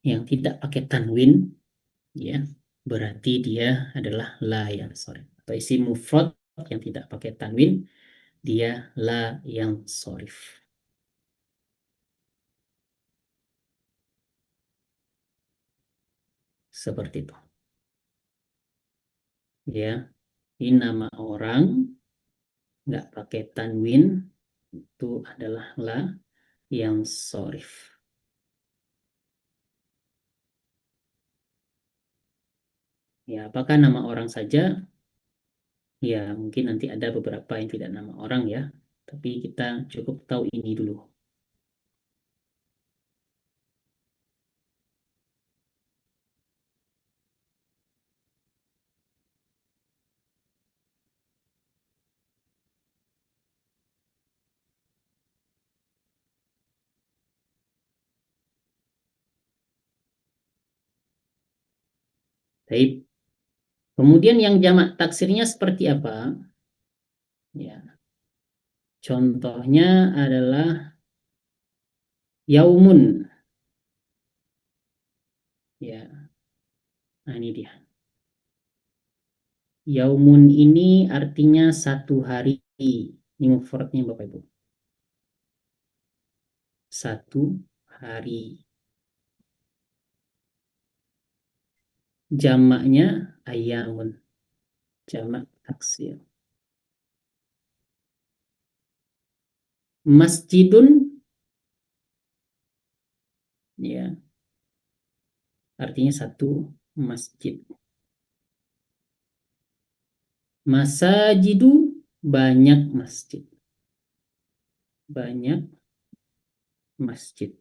A: yang tidak pakai tanwin, ya berarti dia adalah la yang sorif. Atau isim mufrad yang tidak pakai tanwin, dia la yang sorif. Seperti itu. Ya, ini nama orang nggak pakai tanwin, itu adalah la yang sorif. Ya, apakah nama orang saja? Ya, mungkin nanti ada beberapa yang tidak nama orang ya, tapi kita cukup tahu ini dulu. Baik. Kemudian yang jamak taksirnya seperti apa? Ya. Contohnya adalah yaumun. Ya. Nah, ini dia. Yaumun ini artinya satu hari. Ini mufradnya Bapak Ibu. Satu hari. Jamaknya ayamun. Jamak taksir. Masjidun, ya, artinya satu masjid. Masajidu, banyak masjid. Banyak masjid.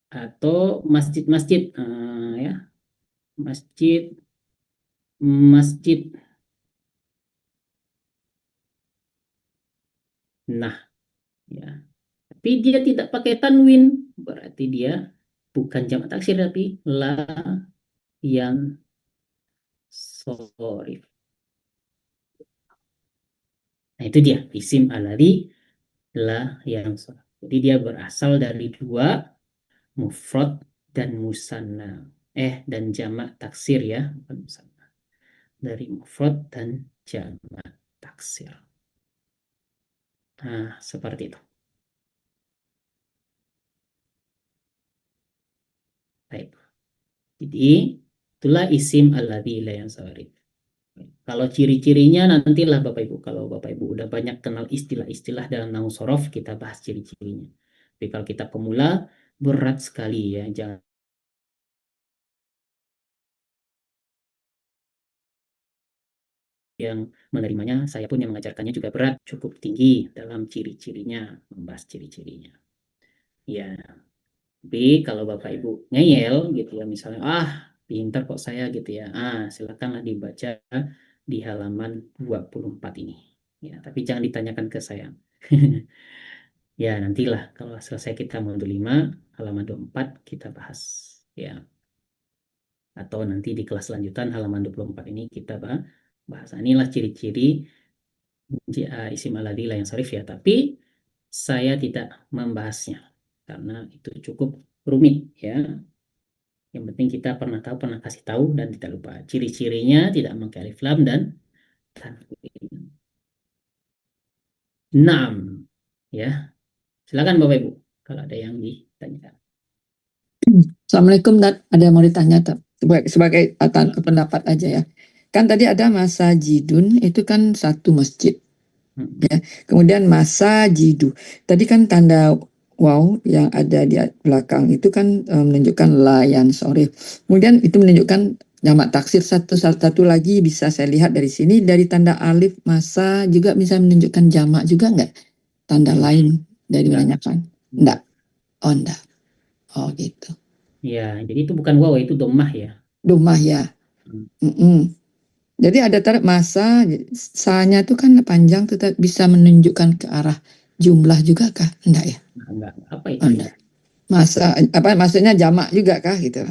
A: Atau masjid-masjid, ya, masjid, masjid. Nah, ya, tapi dia tidak pakai tanwin, berarti dia bukan jamak taksir, tapi la yang sorif. Nah, itu dia isim alladhi la yang sorif. Jadi dia berasal dari dua, mufrad dan musanna. Dan jamak taksir ya, bukan musanna. Dari mufrad dan jamak taksir. Nah, seperti itu. Baik. Jadi itulah isim alladzi la yansarif. Kalau ciri-cirinya nantilah Bapak Ibu. Kalau Bapak Ibu udah banyak kenal istilah-istilah dalam nahwu sorof, kita bahas ciri-cirinya. Tapi kalau kita pemula, berat sekali ya. Jangan yang menerimanya, saya pun yang mengajarkannya juga berat, cukup tinggi dalam ciri-cirinya, membahas ciri-cirinya. Ya, tapi kalau Bapak Ibu ngeyel gitu ya, misalnya, pintar kok saya gitu ya, silakanlah dibaca di halaman 24 ini. Ya, tapi jangan ditanyakan ke saya. Ya, nantilah kalau selesai kita modul 5, halaman 24 kita bahas. Ya. Atau nanti di kelas lanjutan halaman 24 ini kita bahas. Inilah ciri-ciri isim alladzi la yansarif ya, tapi saya tidak membahasnya karena itu cukup rumit ya. Yang penting kita pernah kasih tahu dan tidak lupa. Ciri-cirinya tidak memakai alif lam dan tanwin. 6 ya. Silakan Bapak Ibu kalau ada yang ditanyakan.
H: Assalamualaikum, ada yang mau ditanya sebagai pendapat aja ya. Kan tadi ada masajidun, itu kan satu masjid. Ya. Kemudian masajidu. Tadi kan tanda waw yang ada di belakang itu kan menunjukkan la yang sorif. Kemudian itu menunjukkan jamak taksir. Satu lagi bisa saya lihat dari sini, dari tanda alif masa juga bisa menunjukkan jamak juga enggak? Tanda lain dari menanyakan. Enggak. Oh enggak. Oh gitu.
A: Ya, jadi itu bukan waw, itu domah ya.
H: Domah ya. Jadi ada masa, sa-nya itu kan panjang, tetap bisa menunjukkan ke arah jumlah juga kah? Enggak ya?
A: Enggak. Apa itu?
H: Enggak. Masa, maksudnya jamak juga kah gitu?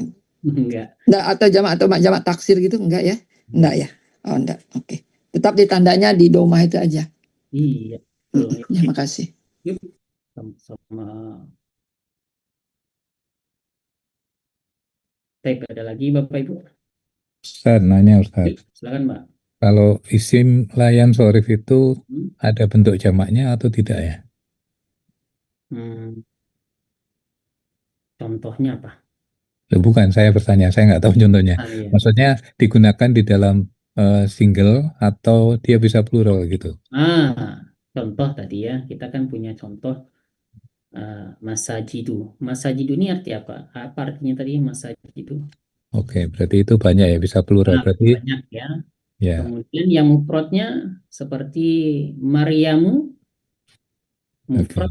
A: Enggak.
H: Enggak, atau jamak taksir gitu? Enggak ya? Enggak ya? Oh enggak, oke. Tetap ditandanya di domah itu aja.
A: Iya.
H: Terima kasih.
A: Yuk, sama-sama. Baik, ada lagi Bapak Ibu?
J: Ustaz, nanya Ustaz.
A: Silakan Mbak.
J: Kalau isim layan sorif itu ada bentuk jamaknya atau tidak ya?
A: Contohnya apa?
J: Bukan, saya bertanya, saya nggak tahu contohnya.
A: Iya.
J: Maksudnya digunakan di dalam single atau dia bisa plural gitu?
A: contoh tadi ya, kita kan punya contoh masajidu. Masajidu ini arti apa? Apa artinya tadi masajidu?
J: Oke, berarti itu banyak ya, bisa plural. Berarti
A: Banyak ya.
J: ya.
A: Kemudian yang mufradnya seperti Maryamu, mufrad.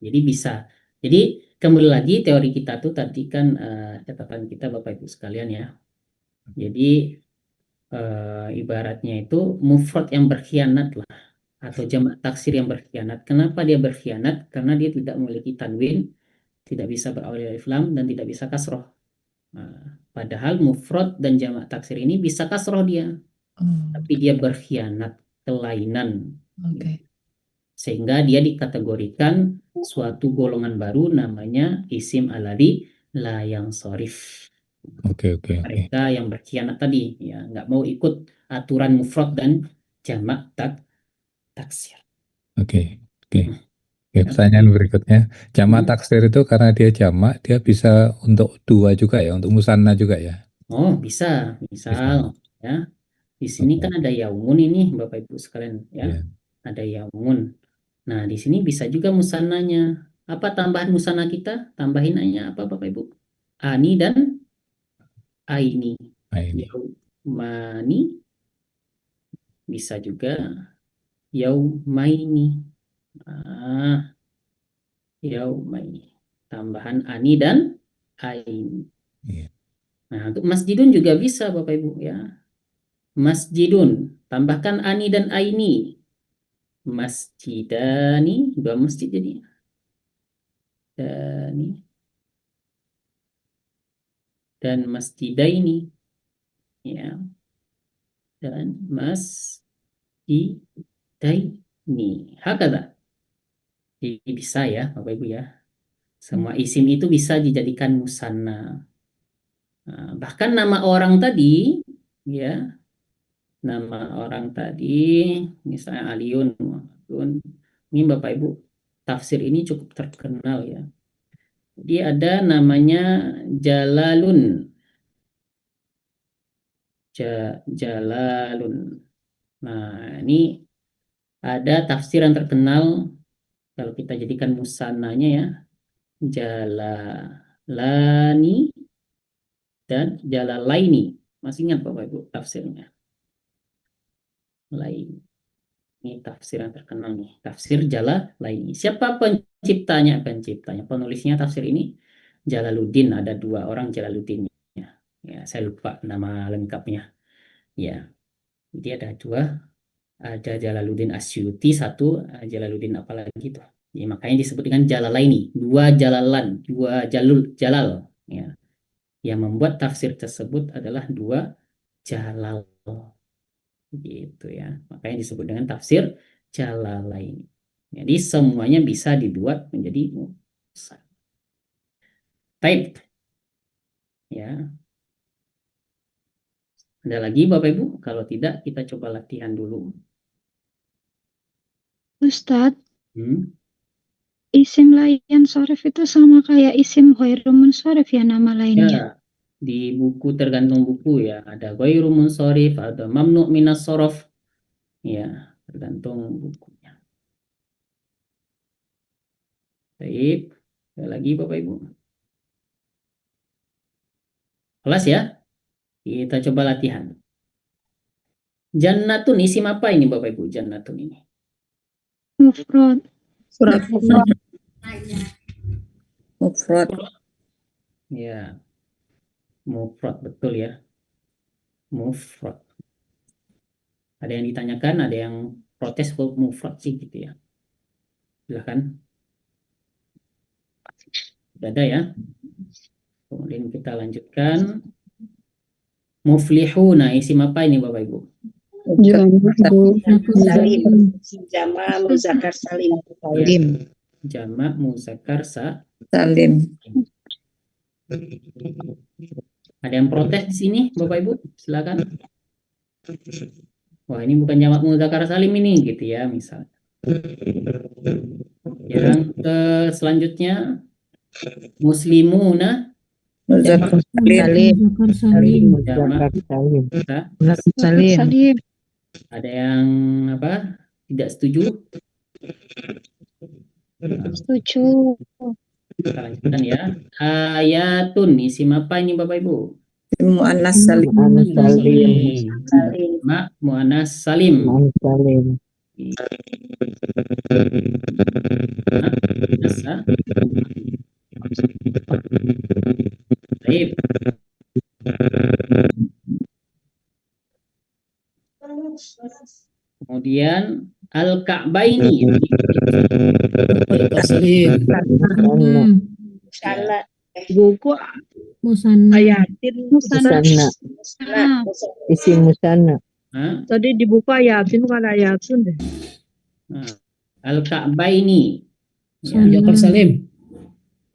A: Jadi bisa. Jadi kembali lagi teori kita tuh tadi kan catatan kita Bapak Ibu sekalian ya. Jadi ibaratnya itu mufrad yang berkhianat lah, atau jamak taksir yang berkhianat. Kenapa dia berkhianat? Karena dia tidak memiliki tanwin, tidak bisa berawal alif lam, dan tidak bisa kasroh. Padahal mufrad dan jamak taksir ini bisa kasroh dia, tapi dia berkhianat, kelainan. Sehingga dia dikategorikan suatu golongan baru namanya isim alladzi la yansharif. Mereka yang berkhianat tadi, ya nggak mau ikut aturan mufrad dan jamak taksir.
J: Oke, pertanyaan berikutnya. Jamak taksir itu karena dia jamak, dia bisa untuk dua juga ya, untuk musanna juga ya?
A: Oh, bisa. Misal ya, di sini kan ada yaumun ini Bapak Ibu sekalian ya. Ada yaumun. Nah, di sini bisa juga musannanya. Apa tambahan musanna kita? Tambahinnya apa Bapak Ibu? Ani dan aini. Yaumani bisa juga yaumaini. Yaumaini. Tambahan ani dan aini. Nah, untuk masjidun juga bisa Bapak Ibu ya. Masjidun, tambahkan ani dan aini. Masjidani, dua masjid jadi. Dan masjidaini. Ya. Dan masjidaini. Hakata. Jadi bisa ya Bapak Ibu ya. Semua isim itu bisa dijadikan musanna. Nah, bahkan nama orang tadi ya. Nama orang tadi misalnya Aliun. Ini Bapak Ibu, tafsir ini cukup terkenal ya. Jadi ada namanya Jalalun. Jalalun. Nah, ini ada tafsir yang terkenal kalau kita jadikan musannanya ya. Jalalani dan Jalalaini. Masih ingat Bapak Ibu tafsirnya? Lain. Ini tafsir yang terkenal nih. Tafsir Jalalaini. Siapa penciptanya? Penulisnya tafsir ini Jalaluddin. Ada dua orang Jalaluddin. Ya, saya lupa nama lengkapnya. Ya. Jadi ada dua. Ada Jalaluddin Asyuti, satu Jalaluddin apalagi tuh. Ya, makanya disebut dengan Jalalaini. Dua Jalalan, dua Jalal. Ya. Yang membuat tafsir tersebut adalah dua Jalal. Gitu ya, makanya disebut dengan tafsir Jalalaini. Jadi semuanya bisa dibuat menjadi musanna. Baik ya, ada lagi Bapak Ibu? Kalau tidak kita coba latihan dulu.
Q: Ustadz, isim la yansharif itu sama kayak isim ghairu munsharif ya, nama lainnya?
A: Ya, di buku tergantung buku ya, ada ghairu munsharif, ada mamnu minas shorof. Ya, tergantung bukunya. Baik, ada lagi Bapak Ibu? Kelas ya? Kita coba latihan. Jannatun isim apa ini Bapak Ibu? Jannatun ini.
Q: Mufrad.
F: Mufrad.
A: Ya. Mufrad, betul ya. Mufrad. Ada yang ditanyakan, ada yang protes kok mufrad sih gitu ya. Silakan. Sudah ada ya. Kemudian kita lanjutkan. Muflihuna isim apa ini Bapak Ibu?
C: Salim. Jama muzakkar salim.
A: Jama muzakkar
F: salim.
A: Ada yang protes di sini Bapak Ibu? Silakan. Wah, ini bukan jamak muzakkar salim ini gitu ya, misalnya. Yang selanjutnya muslimuna
F: muzakkar
C: salim.
A: Ada yang apa? Tidak setuju?
Q: Setuju.
A: Kita lanjutkan ya. Ayatun, isim apa ini Bapak Ibu?
F: Mu'annas salim.
H: Mu'annas salim.
A: Ma mu'annas salim.
H: Mu'annas salim.
A: Baik. Kemudian al-Ka'baini.
M: Salim.
D: Salah.
G: Buku Musanna.
N: Ayatin
G: Musanna.
H: Isim musanna.
N: Tadi dibuka ayatin bukan ayatun deh.
A: Al-Ka'baini.
M: Ja'far Salim.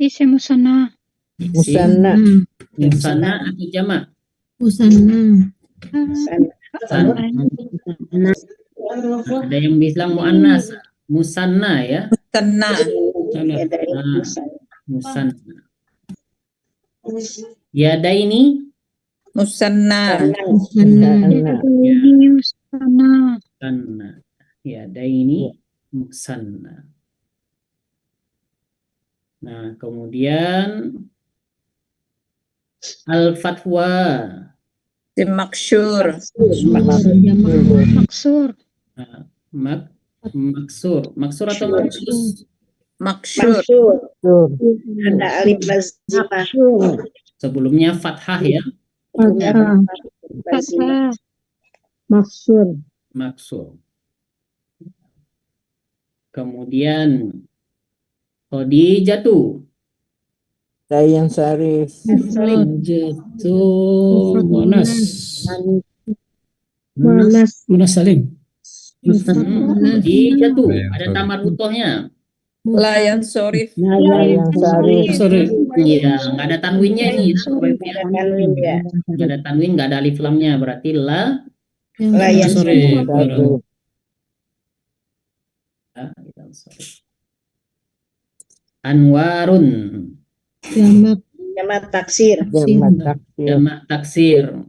Q: Isim musanna.
H: Musanna.
A: Musanna atau jamak?
G: Musanna.
A: Ada yang bilang muannas, musanna ya.
F: Musanna.
A: Musanna. Yadaini.
F: Musanna.
A: Musanna. Yadaini musanna. Nah, kemudian al-fatwa.
F: Maksur.
Q: Maksur.
A: Maksur. Maksur atau maksus?
F: Maksur.
D: Ada alif lazimah.
A: Sebelumnya fathah ya.
Q: Fathah.
N: Maksur.
A: Maksur. Kemudian Khadijatu.
H: Layang Sarif.
M: Jatuh Mu'annas Salim.
A: Khadijatu. Ada tamar utuhnya.
F: Layan sorif.
H: Layang Sarif.
A: Iya, nggak ada tanwinnya ini. Nggak ada tanwin, nggak ada alif lamnya. Berarti la.
Q: Layan
M: sorif.
A: Anwarun.
D: Jamak taksir.
A: Jamak taksir.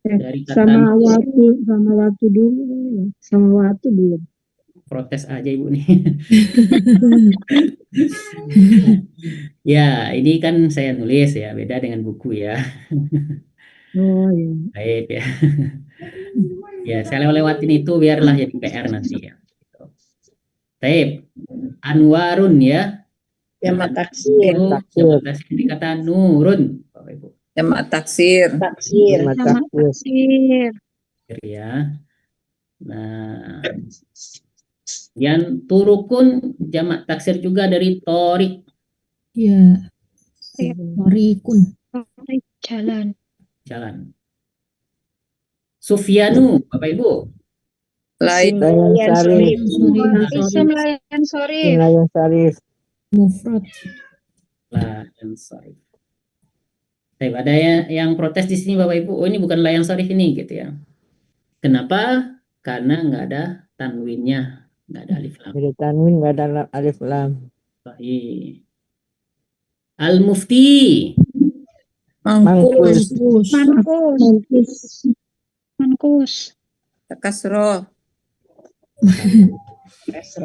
A: Dari kata
N: sama waktu dulu, sama waktu belum.
A: Protes aja Ibu nih. Ya, ini kan saya nulis ya, beda dengan buku ya.
N: Oh iya.
A: Baik ya. Ya, saya lewatin itu biarlah jadi PR nanti ya. Taib. Anwarun ya.
D: Jamak taksir.
A: Jamak taksir dikata nurun, Bapak Ibu.
F: Jamak taksir.
Q: Jamak taksir.
A: Ya. Nah, yang turukun jamak taksir juga dari torik.
G: Ya. Torikun.
Q: Jalan.
A: Jalan. Sufyanu, Bapak Ibu.
F: Layan
H: Sarif.
Q: Isim layan sorif.
H: Layang Sarif.
G: Mufrad.
A: Layan sorif. Ada yang protes di sini Bapak Ibu. Oh, ini bukan layan sorif ini gitu ya. Kenapa? Karena nggak ada tanwinnya, nggak ada alif lam.
H: Ada tanwin, nggak ada alif lam.
A: Baik. Al-Mufti.
Q: Mangkus.
F: Kasroh.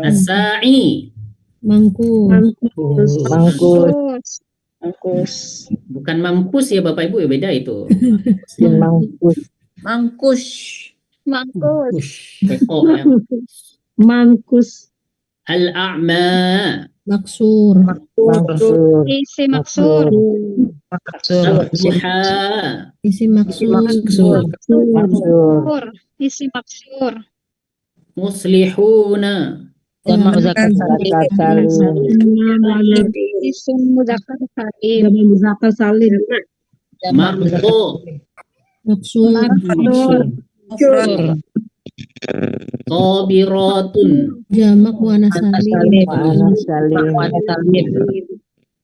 A: As-Sa'i.
G: Mangkus.
A: Bukan mampus ya Bapak Ibu ya, beda itu.
F: Mangkus.
A: Ya.
N: Mangkus.
A: Al-A'ma.
G: Maksur.
Q: Isi maksur.
A: Al-Duha.
G: Isi maksur.
Q: Isi maksur.
A: Muslihuna.
H: Jamak muzakkar salim.
Q: Isim muzakkar salim.
N: Jamak muzakkar salim.
A: Marfu.
G: Maksur.
A: Sabiratun.
G: Jamak muannas salim.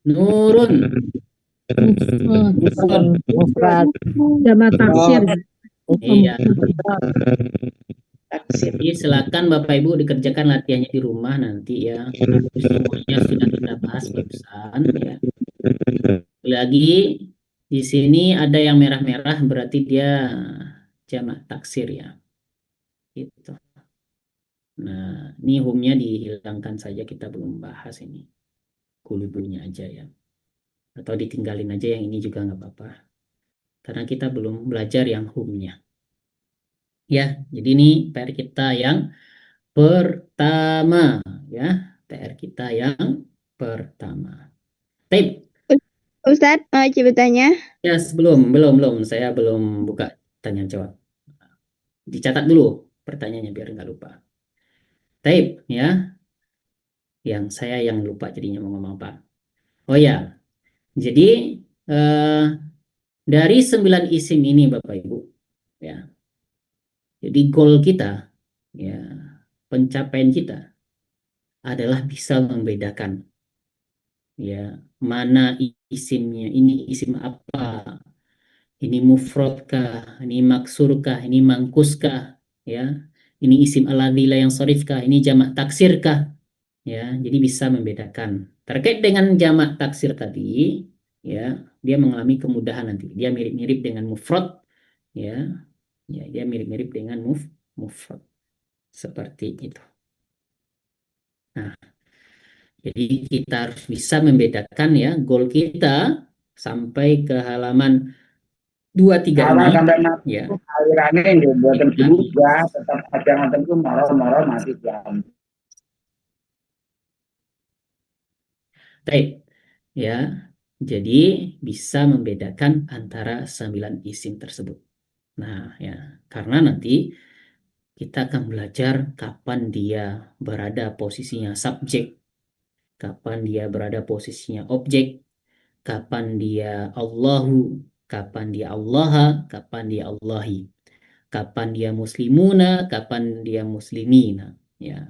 A: Nurun.
H: Mufrad.
N: Jamak taksir.
A: Iya. Jadi silakan Bapak Ibu dikerjakan latihannya di rumah nanti ya. Semuanya sudah kita bahas barusan ya. Lagi di sini ada yang merah-merah berarti dia jamak taksir ya. Gitu. Nah, ini hum-nya dihilangkan saja, kita belum bahas ini. Kulubunya aja ya. Atau ditinggalin aja yang ini juga nggak apa-apa. Karena kita belum belajar yang hum-nya. Ya, jadi ini PR kita yang pertama ya. PR kita yang pertama. Tape.
R: Ustadz, mau coba tanya?
A: Ya, belum. Saya belum buka tanya jawab. Dicatat dulu pertanyaannya biar nggak lupa. Tape ya. Yang saya yang lupa jadinya mau ngomong apa. Oh ya, jadi dari 9 isim ini Bapak Ibu, ya. Jadi goal kita, ya, pencapaian kita adalah bisa membedakan, ya, mana isimnya, ini isim apa, ini mufradkah, ini maksurkah, ini mangkuskah, ya, ini isim aladila yang sorifkah, ini jamak taksirkah, ya, jadi bisa membedakan. Terkait dengan jamak taksir tadi, ya, dia mengalami kemudahan nanti. Dia mirip-mirip dengan mufrad, ya, dia mirip-mirip dengan mufrad seperti itu. Nah, jadi kita harus bisa membedakan ya goal kita sampai ke halaman 23 ini.
S: Sampai
A: Ya.
S: alirannya yang buatan juga tetap ada yang tentu moro-moro masih jam.
A: Baik, ya. Jadi bisa membedakan antara 9 isim tersebut. Nah, ya, karena nanti kita akan belajar kapan dia berada posisinya subjek, kapan dia berada posisinya objek, kapan dia Allahu, kapan dia Allaha, kapan dia Allahi, kapan dia muslimuna, kapan dia muslimina, ya.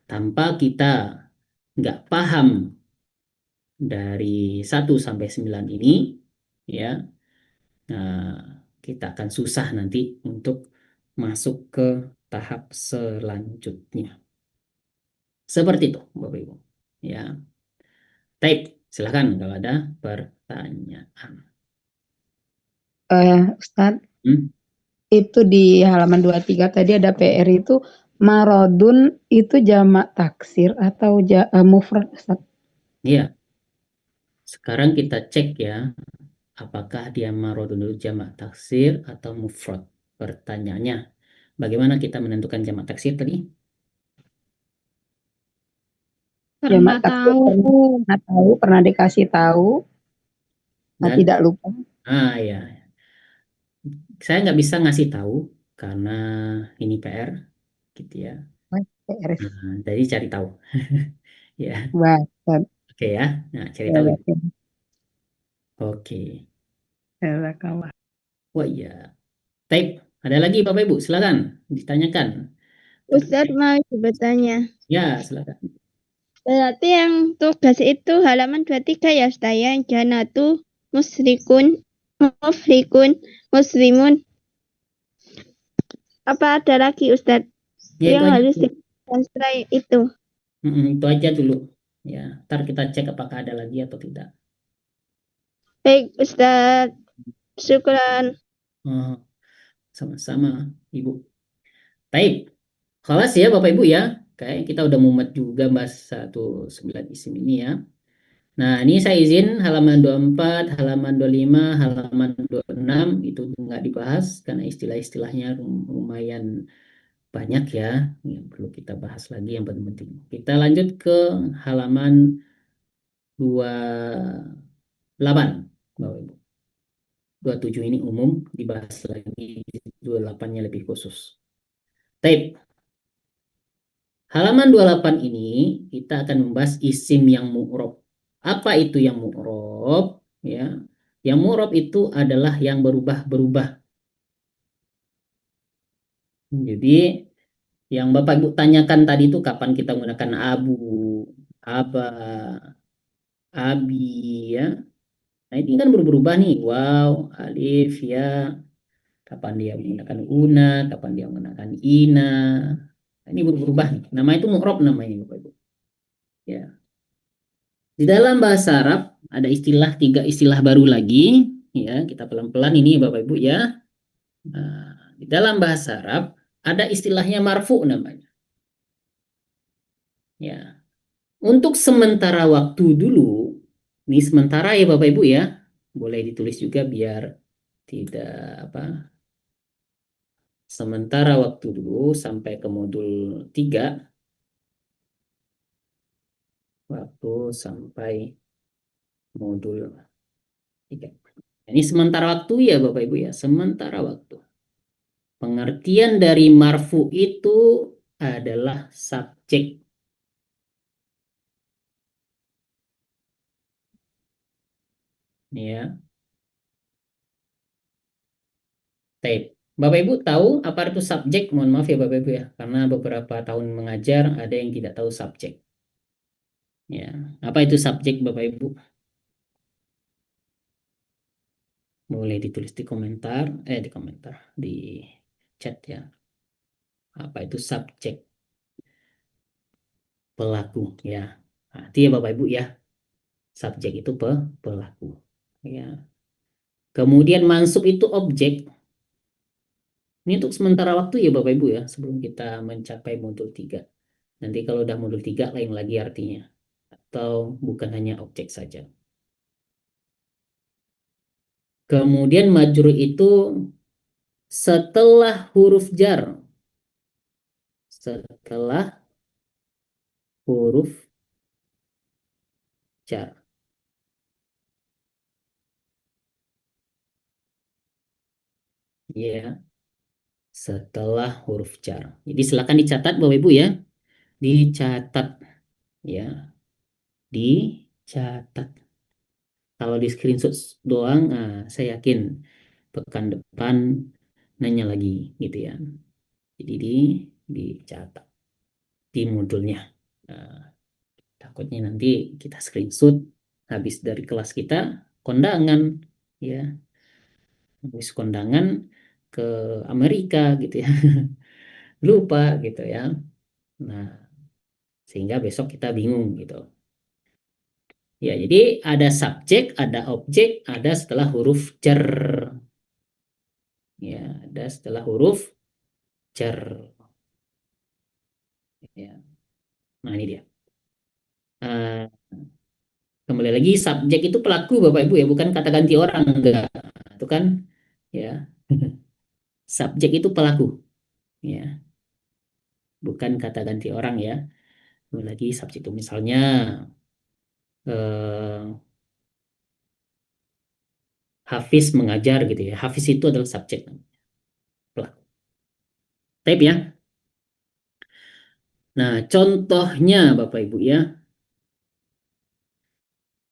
A: Tanpa kita nggak paham dari 1 sampai 9 ini, ya, nah, kita akan susah nanti untuk masuk ke tahap selanjutnya. Seperti itu, Bapak Ibu. Ya. Baik, silakan kalau ada pertanyaan.
N: Ustadz, itu di halaman 23 tadi ada PR itu marodun itu jamak taksir atau mufrad, Ustadz?
A: Iya. Sekarang kita cek ya, apakah dia marodun itu jamak taksir atau mufrad. Pertanyaannya, bagaimana kita menentukan jamak taksir tadi?
N: Jamak taksir pernah dikasih tahu, tidak lupa.
A: Ya. Saya nggak bisa ngasih tahu karena ini PR, gitu ya.
N: PR.
A: Nah, jadi cari tahu. Ya. Oke ya. Nah, cari tahu. Oke. Wah iya. Tape. Ada lagi Bapak Ibu, silakan ditanyakan.
R: Ustadz mau coba tanya.
A: Ya, silakan.
R: Berarti yang tugas itu halaman 23 ya Ustadz ya, janatu musyrikun, mufrikun, muslimun. Apa ada lagi Ustadz
A: Ya,
R: yang harus ditranslate itu?
A: Itu aja dulu. Ya, ntar kita cek apakah ada lagi atau tidak.
R: Baik Ustadz, syukran.
A: Sama-sama Ibu. Baik. Kelas ya Bapak Ibu ya. Kayak kita udah mumet juga bahas 9 isim ini ya. Nah, ini saya izin halaman 24, halaman 25, halaman 26 itu nggak dibahas karena istilah-istilahnya lumayan banyak ya. Yang perlu kita bahas lagi yang penting. Kita lanjut ke halaman 28 Bapak Ibu. 27 ini umum, dibahas lagi 28-nya lebih khusus. Tape. Halaman 28 ini kita akan membahas isim yang mu'rob. Apa itu yang mu'rob? Ya. Yang mu'rob itu adalah yang berubah-berubah. Jadi yang Bapak Ibu tanyakan tadi itu kapan kita menggunakan abu, aba, abi ya. Nah, ini kan berubah-ubah nih. Wow, alif ya. Kapan dia menggunakan una, kapan dia menggunakan ina. Ini berubah nih. Nama itu mu'rob namanya Bapak Ibu. Ya. Di dalam bahasa Arab ada 3 istilah baru lagi. Ya, kita pelan-pelan ini Bapak Ibu ya. Nah, di dalam bahasa Arab ada istilahnya marfu namanya. Ya. Untuk sementara waktu dulu, ini sementara ya Bapak Ibu ya, boleh ditulis juga biar tidak apa. Sementara waktu dulu sampai ke modul 3, waktu sampai modul 3. Ini sementara waktu ya Bapak Ibu ya, sementara waktu. Pengertian dari marfu itu adalah subjek. Ya. Tape. Bapak Ibu tahu apa itu subjek? Mohon maaf ya Bapak Ibu ya, karena beberapa tahun mengajar ada yang tidak tahu subjek. Ya, apa itu subjek Bapak Ibu? Boleh ditulis di komentar, di chat ya. Apa itu subjek? Pelaku ya. Arti ya Bapak Ibu ya. Subjek itu pelaku. Ya. Kemudian mansub itu objek. Ini untuk sementara waktu ya Bapak Ibu ya, sebelum kita mencapai modul 3. Nanti kalau udah modul 3 lain lagi artinya. Atau bukan hanya objek saja. Kemudian majrur itu setelah huruf jar. Setelah huruf jar. Ya. Setelah huruf jar. Jadi silakan dicatat Bapak Ibu ya. Dicatat. Ya. Dicatat. Kalau di screenshot doang, saya yakin pekan depan nanya lagi gitu ya. Jadi dicatat di modulnya. Takutnya nanti kita screenshot habis dari kelas kita kondangan ya. Habis kondangan ke Amerika gitu ya. Lupa gitu ya. Nah, sehingga besok kita bingung gitu. Ya, jadi ada subjek, ada objek, ada setelah huruf jar. Ya, ada setelah huruf jar. Ya. Nah, ini dia. Kembali lagi subjek itu pelaku Bapak Ibu ya, bukan kata ganti orang, enggak. Itu kan ya. Subjek itu pelaku. Ya. Bukan kata ganti orang ya. Kembali lagi subjek itu misalnya Hafiz mengajar gitu ya. Hafiz itu adalah subjek. Pelaku. Type ya. Nah, contohnya Bapak Ibu ya.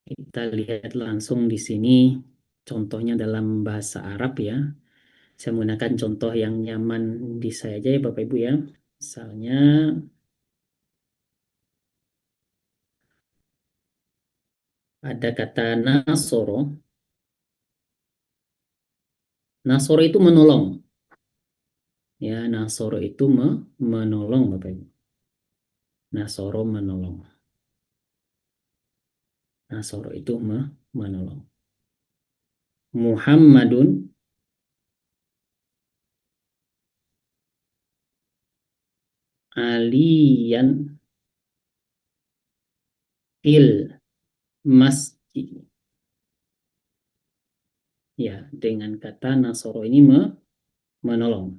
A: Kita lihat langsung di sini contohnya dalam bahasa Arab ya. Saya menggunakan contoh yang nyaman di saya aja ya Bapak Ibu ya. Misalnya ada kata nasoro. Nasoro itu menolong. Ya, nasoro itu menolong Bapak Ibu. Nasoro menolong. Nasoro itu menolong. Muhammadun aliyan il masjid. Ya, dengan kata nasoro ini menolong.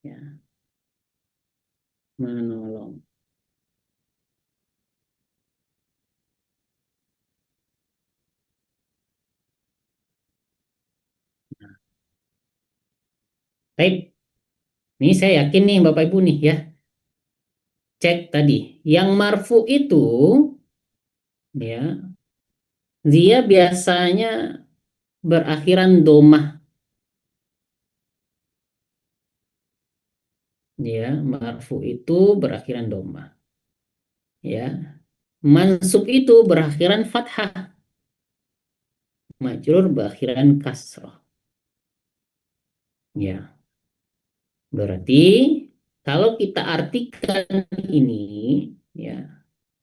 A: Ya. Menolong. Nah. Baik. Ini saya yakin nih Bapak Ibu nih ya. Cek tadi. Yang marfu itu ya, dia biasanya berakhiran domah. Ya, marfu itu berakhiran domah. Ya. Mansub itu berakhiran fathah. Majrur berakhiran kasrah. Ya. Berarti kalau kita artikan ini ya,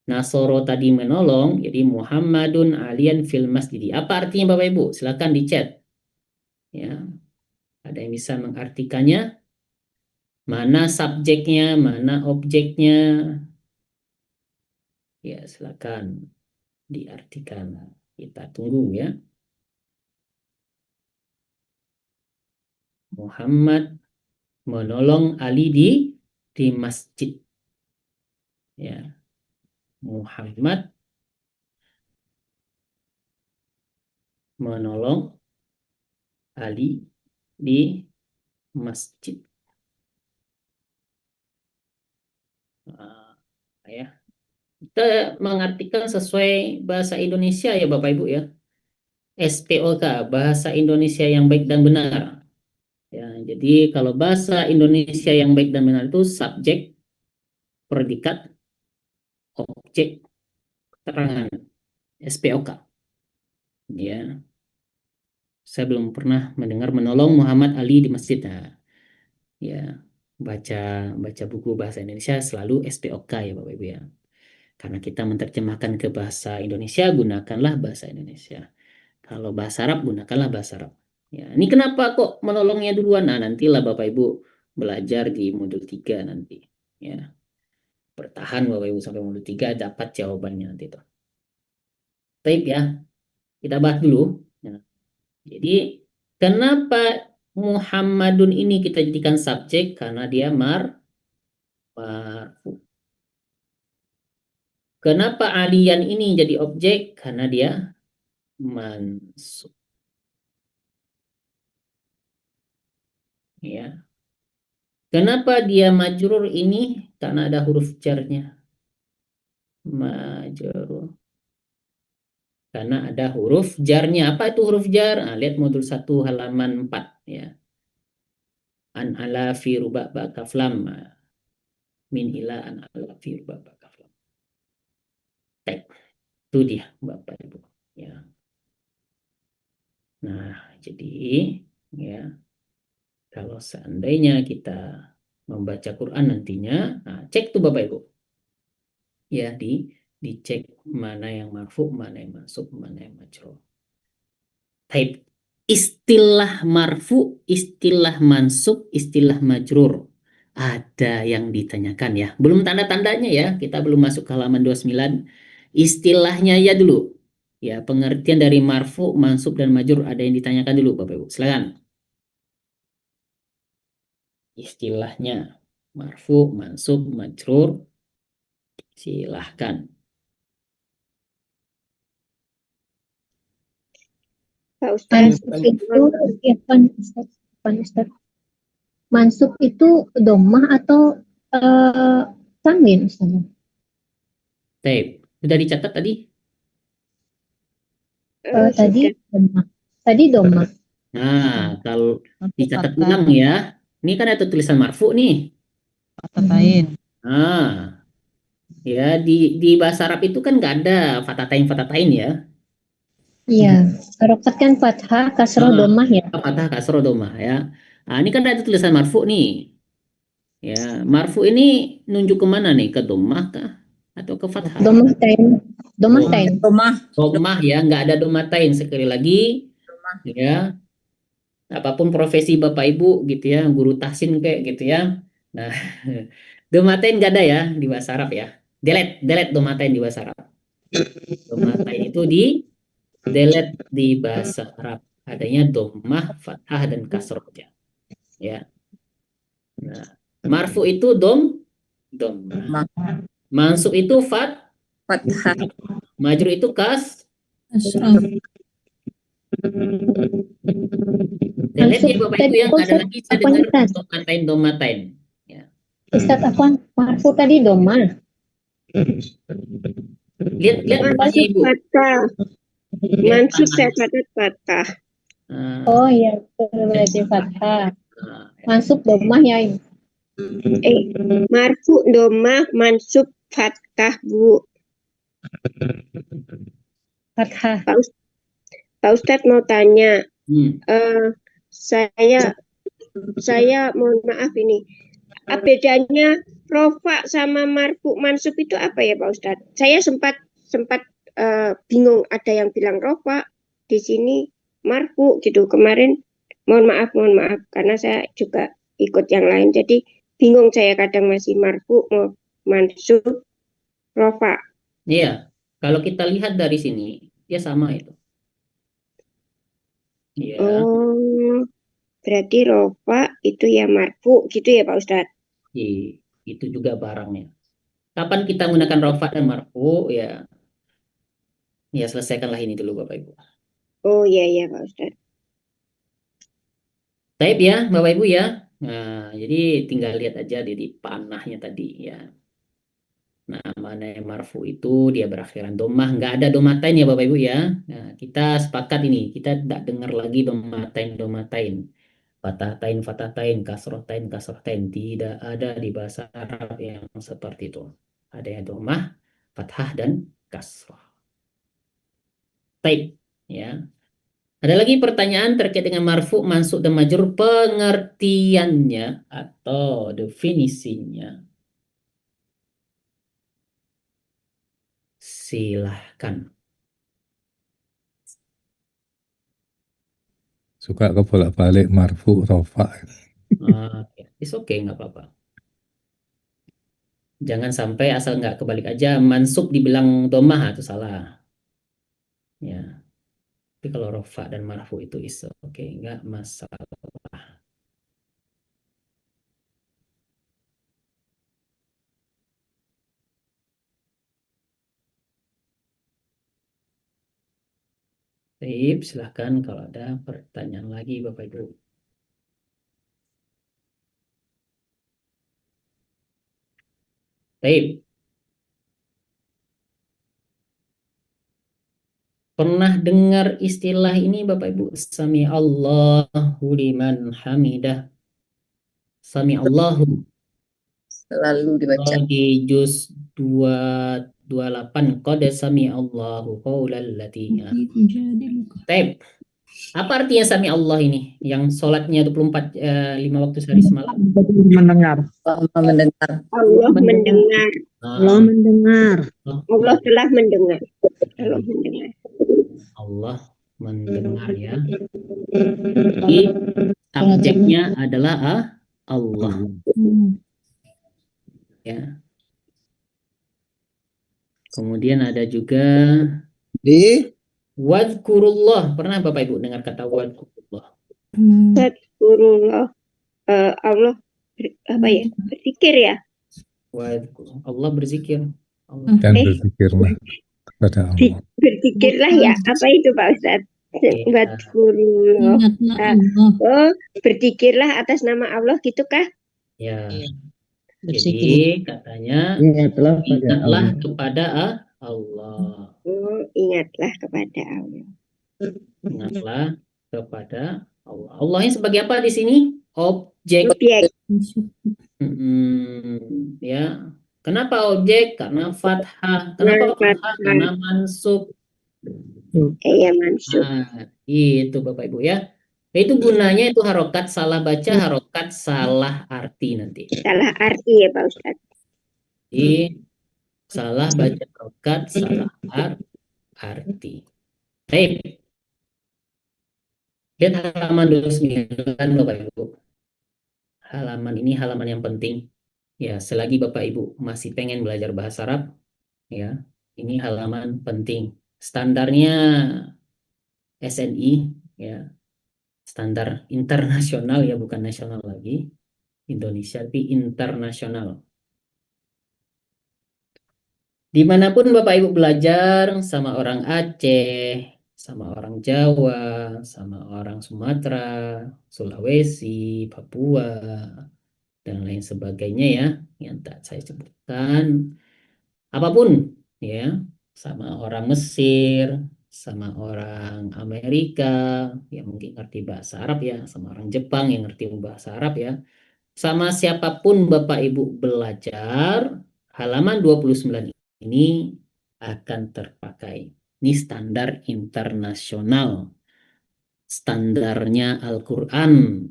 A: Nasoro tadi menolong, jadi Muhammadun alian fil masjid. Apa artinya Bapak Ibu? Silakan di chat. Ya. Ada yang bisa mengartikannya? Mana subjeknya, mana objeknya? Ya, silakan diartikan. Kita tunggu ya. Muhammad menolong Ali di masjid. Ya. Muhammad menolong Ali di masjid. Ya. Kita mengartikan sesuai bahasa Indonesia ya Bapak Ibu ya. SPOK, bahasa Indonesia yang baik dan benar. Ya, jadi kalau bahasa Indonesia yang baik dan benar itu subjek, predikat, objek, keterangan, SPOK. Ya. Saya belum pernah mendengar menolong Muhammad Ali di masjid. Nah, ya, baca buku bahasa Indonesia selalu SPOK ya Bapak Ibu ya. Karena kita menerjemahkan ke bahasa Indonesia, gunakanlah bahasa Indonesia. Kalau bahasa Arab, gunakanlah bahasa Arab. Ya, ini kenapa kok menolongnya duluan? Nah, nantilah Bapak Ibu belajar di modul 3 nanti. Ya. Bertahan Bapak Ibu sampai modul 3 dapat jawabannya nanti itu. Baik ya. Kita bahas dulu. Ya. Jadi, kenapa Muhammadun ini kita jadikan subjek? Karena dia marfu. Kenapa Alian ini jadi objek? Karena dia mansub. Ya. Kenapa dia majrur ini? Karena ada huruf jarnya. Majrur. Karena ada huruf jarnya. Apa itu huruf jar? Nah, lihat modul 1 halaman 4 ya. An ala fi ruba ba kaflam. Min ila an ala fi ruba ba kaflam. Baik. Itu dia Bapak Ibu ya. Nah, jadi ya kalau seandainya kita membaca Quran nantinya, nah, cek tuh Bapak Ibu. Ya, dicek mana yang marfu, mana yang mansub, mana yang majrur. Type istilah marfu, istilah mansub, istilah majrur. Ada yang ditanyakan ya. Belum tanda-tandanya ya, kita belum masuk ke halaman 29. Istilahnya ya dulu. Ya, pengertian dari marfu, mansub, dan majrur ada yang ditanyakan dulu Bapak Ibu. Silakan. Istilahnya marfu, mansub, majrur. Silahkan.
D: Pak Ustaz,
I: Ustaz. Mansub itu domah atau tanwin Ustaz?
A: Tape. Sudah dicatat tadi?
I: Tadi domah. Tadi domah.
A: Nah, kalau dicatat ulang ya. Ini kan ada tulisan marfu nih.
K: Fatatain.
A: Nah, ya di bahasa Arab itu kan nggak ada fatatain ya.
I: Iya, harokat kan fathah, kasroh, domah ya.
A: Fathah, kasroh, domah ya. Nah, ini kan ada tulisan marfu nih. Ya, marfu ini nunjuk kemana nih? Ke domah kah? Atau ke fathah?
I: Domatain. Domatain.
A: Domah ya, nggak ada domatain. Sekali lagi, ya. Apapun profesi Bapak Ibu gitu ya, guru tahsin kayak gitu ya. Nah, domatain nggak ada ya di bahasa Arab ya. Delete domatain di bahasa Arab. Domatain itu delete di bahasa Arab. Adanya domah, fathah, dan kasroh ya. Nah, marfu itu domah. Mansub itu fathah. Majrur itu delete ya Bapak Ibu yang ada lagi saya dengar domatain. Ya.
I: Ustaz apa? Marfu tadi domah.
A: Lihat bapaknya Ibu.
D: Mansub saya catat fathah.
I: Oh iya, berarti fathah. Mansub domah ya.
D: Marfu domah, mansub fathah Bu.
I: Fathah.
D: Pak Ustadz mau tanya. Saya mohon maaf ini. Bedanya rofa sama marfu mansub itu apa ya Pak Ustadz? Saya sempat bingung, ada yang bilang rofa, di sini marfu gitu. Kemarin mohon maaf karena saya juga ikut yang lain. Jadi bingung saya kadang masih marfu, mansub, rofa.
A: Iya, kalau kita lihat dari sini, dia sama itu. Iya,
D: Oh, berarti rofa itu ya marfu gitu ya Pak Ustadz?
A: itu juga barangnya. Kapan kita menggunakan rofa dan marfu, ya selesaikanlah ini dulu Bapak Ibu.
D: Oh iya Pak Ustadz.
A: Taib ya, Bapak Ibu ya. Nah, jadi tinggal lihat aja di panahnya tadi ya. Nah, mana yang marfu itu dia berakhiran domah, nggak ada domatain ya Bapak Ibu ya. Nah, kita sepakat ini, kita tidak dengar lagi domatain, fatahatain, kasrotain, tidak ada di bahasa Arab yang seperti itu. Ada yang domah, fathah dan kasroh. Taib ya. Ada lagi pertanyaan terkait dengan marfu, mansub dan majrur, pengertiannya atau definisinya. Silahkan.
J: Suka kebolak-balik marfu, rofa.
A: It's okay, nggak apa-apa. Jangan sampai asal nggak kebalik aja, mansub dibilang domah itu salah. Ya. Tapi kalau rofa dan marfu itu is okay, nggak masalah. Baik, silahkan kalau ada pertanyaan lagi Bapak Ibu. Baik. Pernah dengar istilah ini Bapak Ibu? Sami Allahu liman hamidah. Sami Allahu.
F: Selalu dibaca.
A: Di juz 228 qad sami Allahu qaulal lati. Taib. Apa artinya sami Allah ini? Yang sholatnya 24 5 waktu sehari semalam.
K: Mendengar.
F: Allah mendengar.
D: Allah mendengar.
A: Allah
C: mendengar.
D: Allah telah mendengar. Allah mendengar.
A: Allah mendengar ya. Jadi subjeknya adalah Allah. Ya. Kemudian ada juga wadkurullah. Pernah Bapak Ibu dengar kata wadkurullah?
D: Wadkurullah. Allah apa ya? Berzikir ya?
A: Allah berzikir.
J: Dan berzikirlah kepada Allah.
D: Berzikirlah ya. Apa itu Pak Ustadz? Wadkurullah. Oh, berzikirlah atas nama Allah gitu kah?
A: Ya. Jadi katanya ingatlah kepada Allah.
D: Oh, ingatlah kepada Allah.
A: Ingatlah kepada Allah. Allahnya sebagai apa di sini? Objek. Ya. Kenapa objek? Karena fathah. Kenapa fathah? Karena mansub.
D: Iya, mansub.
A: Nah, itu Bapak Ibu ya. Itu gunanya itu harokat salah baca, harokat salah arti nanti.
D: Salah arti ya Pak Ustadz.
A: Jadi salah baca harokat, salah arti. Baik. Lihat halaman 29 Bapak Ibu. Halaman ini halaman yang penting. Ya, selagi Bapak Ibu masih pengen belajar bahasa Arab, ya, ini halaman penting. Standarnya SNI, ya, standar internasional ya, bukan nasional lagi. Indonesia, tapi internasional. Dimanapun Bapak Ibu belajar sama orang Aceh, sama orang Jawa, sama orang Sumatera, Sulawesi, Papua, dan lain sebagainya ya, yang tak saya sebutkan. Apapun ya, sama orang Mesir, sama orang Amerika yang mungkin ngerti bahasa Arab ya, sama orang Jepang yang ngerti bahasa Arab ya. Sama siapapun Bapak Ibu belajar, halaman 29 ini akan terpakai. Ini standar internasional. Standarnya Al-Quran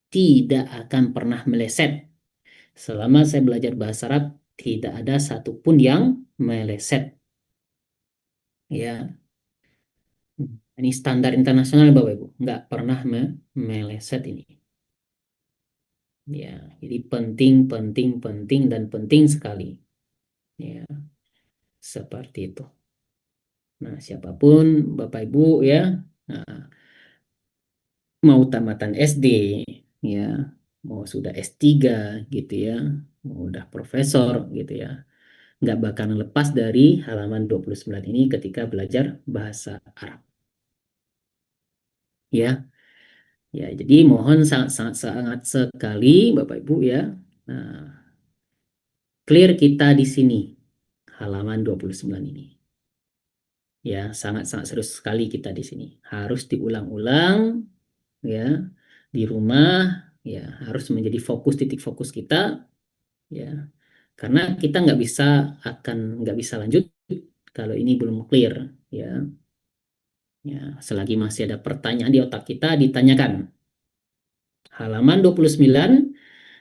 A: tidak akan pernah meleset. Selama saya belajar bahasa Arab, tidak ada satupun yang meleset. Ya, ini standar internasional Bapak Ibu, nggak pernah meleset ini. Ya, jadi penting dan penting sekali. Ya, seperti itu. Nah, siapapun Bapak Ibu ya, mau tamatan SD ya, mau sudah S3 gitu ya, mau udah profesor gitu ya, nggak bakalan lepas dari halaman 29 ini ketika belajar bahasa Arab. Ya. Ya, jadi mohon sangat sekali Bapak Ibu ya. Nah, clear kita di sini halaman 29 ini. Ya, sangat-sangat serius sekali kita di sini. Harus diulang-ulang ya di rumah ya, harus menjadi titik fokus kita ya. Karena kita nggak bisa lanjut kalau ini belum clear ya. Ya, selagi masih ada pertanyaan di otak kita, ditanyakan. Halaman 29,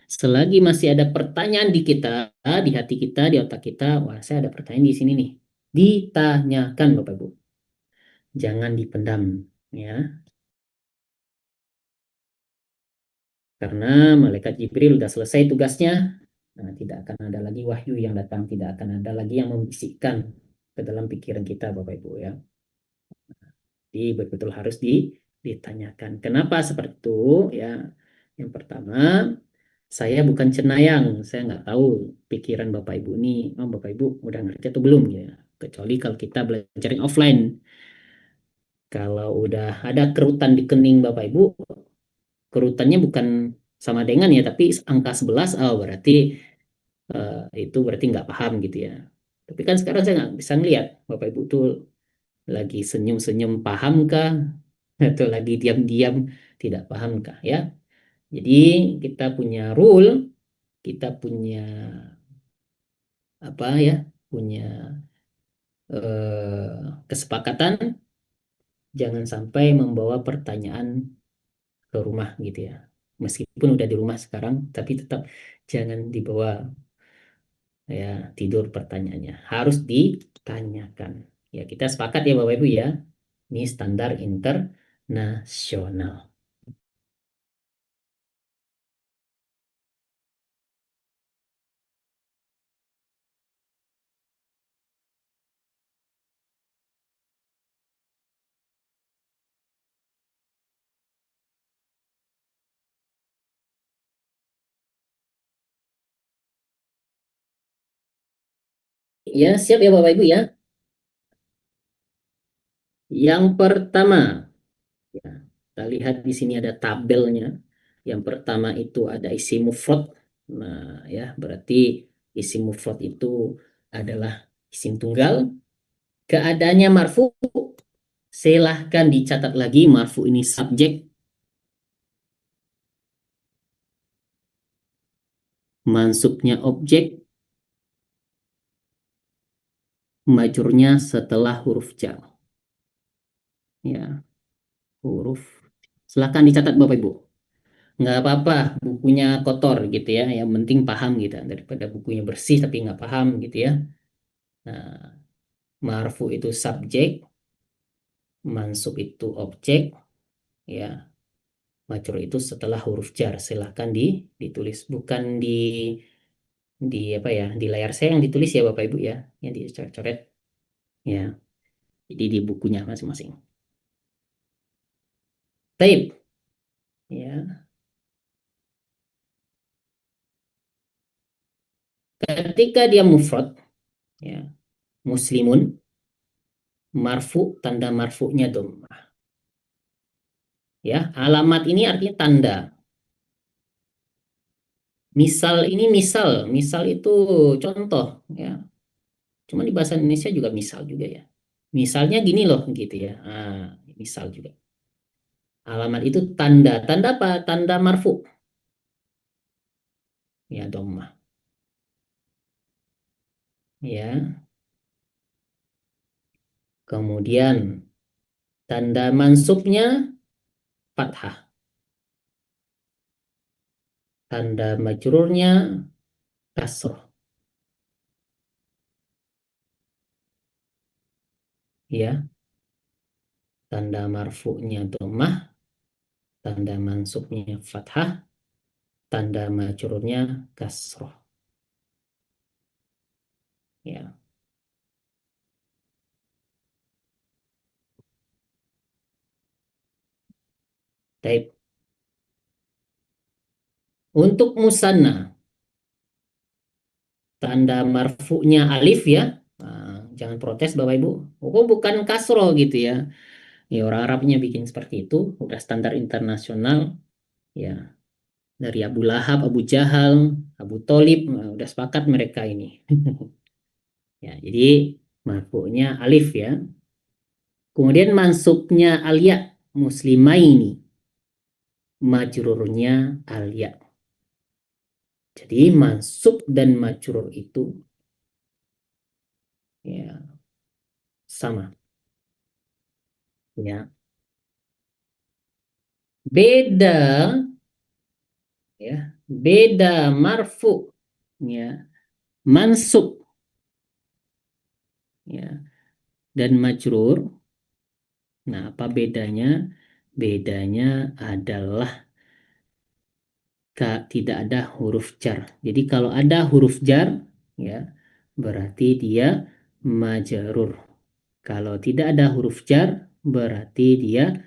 A: selagi masih ada pertanyaan di kita, di hati kita, di otak kita, wah saya ada pertanyaan di sini nih. Ditanyakan Bapak Ibu. Jangan dipendam ya. Karena malaikat Jibril sudah selesai tugasnya. Nah, tidak akan ada lagi wahyu yang datang, tidak akan ada lagi yang membisikkan ke dalam pikiran kita Bapak Ibu ya. Jadi betul-betul harus ditanyakan. Kenapa seperti itu ya? Yang pertama, saya bukan cenayang, saya nggak tahu pikiran Bapak Ibu ini, Bapak Ibu udah ngerti atau belum ya. Kecuali kalau kita belajar offline. Kalau udah ada kerutan di kening Bapak Ibu, kerutannya bukan sama dengan ya, tapi angka 11, berarti itu berarti nggak paham gitu ya. Tapi kan sekarang saya nggak bisa ngeliat Bapak Ibu tuh lagi senyum-senyum paham kah? Atau lagi diam-diam tidak paham kah ya. Jadi kita punya rule, kita punya apa ya, punya kesepakatan jangan sampai membawa pertanyaan ke rumah gitu ya. Meskipun udah di rumah sekarang, tapi tetap jangan dibawa ya tidur pertanyaannya. Harus ditanyakan. Ya kita sepakat ya Bapak Ibu ya. Ini standar internasional. Ya, siap ya Bapak Ibu ya. Yang pertama, ya, kita lihat di sini ada tabelnya. Yang pertama itu ada isim mufrad. Nah, ya, berarti isim mufrad itu adalah isim tunggal. Keadaannya marfu. Silahkan dicatat lagi marfu ini subjek. Mansubnya objek. Majurnya setelah huruf jar. Ya, huruf. Silahkan dicatat Bapak Ibu. Nggak apa-apa bukunya kotor gitu ya, yang penting paham gitu, daripada bukunya bersih tapi nggak paham gitu ya. Nah, marfu itu subjek, mansub itu objek ya, majrur itu setelah huruf jar. Silahkan ditulis, bukan di apa ya, di layar saya yang ditulis ya Bapak Ibu ya, yang dicoret-coret ya, jadi di bukunya masing-masing. Taib ya. Ketika dia mufrad ya, muslimun, marfu, tanda marfu'nya dhammah. Ya, alamat ini artinya tanda. Misal ini misal itu contoh ya. Cuma di bahasa Indonesia juga misal juga ya. Misalnya gini loh gitu ya. Misal juga. Alamat itu tanda. Tanda apa? Tanda marfu. Ya, dhammah. Ya. Kemudian tanda mansubnya fathah. Tanda majrurnya kasroh. Ya. Tanda marfu'nya dhammah. Tanda mansubnya fathah. Tanda majrurnya kasroh. Ya. Baik. Untuk musanna, tanda marfu'nya alif ya. Nah, jangan protes Bapak Ibu. Oh, bukan kasroh gitu ya. Ya orang Arabnya bikin seperti itu, udah standar internasional ya. Dari Abu Lahab, Abu Jahal, Abu Tholib, nah, udah sepakat mereka ini. Ya, jadi marfu'nya alif ya. Kemudian mansubnya alya, muslimaini. Majrurnya alya. Jadi mansub dan majrur itu ya sama. Ya. Beda ya, beda marfu ya, mansub ya dan majrur. Nah, apa bedanya? Bedanya adalah tidak ada huruf jar. Jadi kalau ada huruf jar ya, berarti dia majrur. Kalau tidak ada huruf jar, berarti dia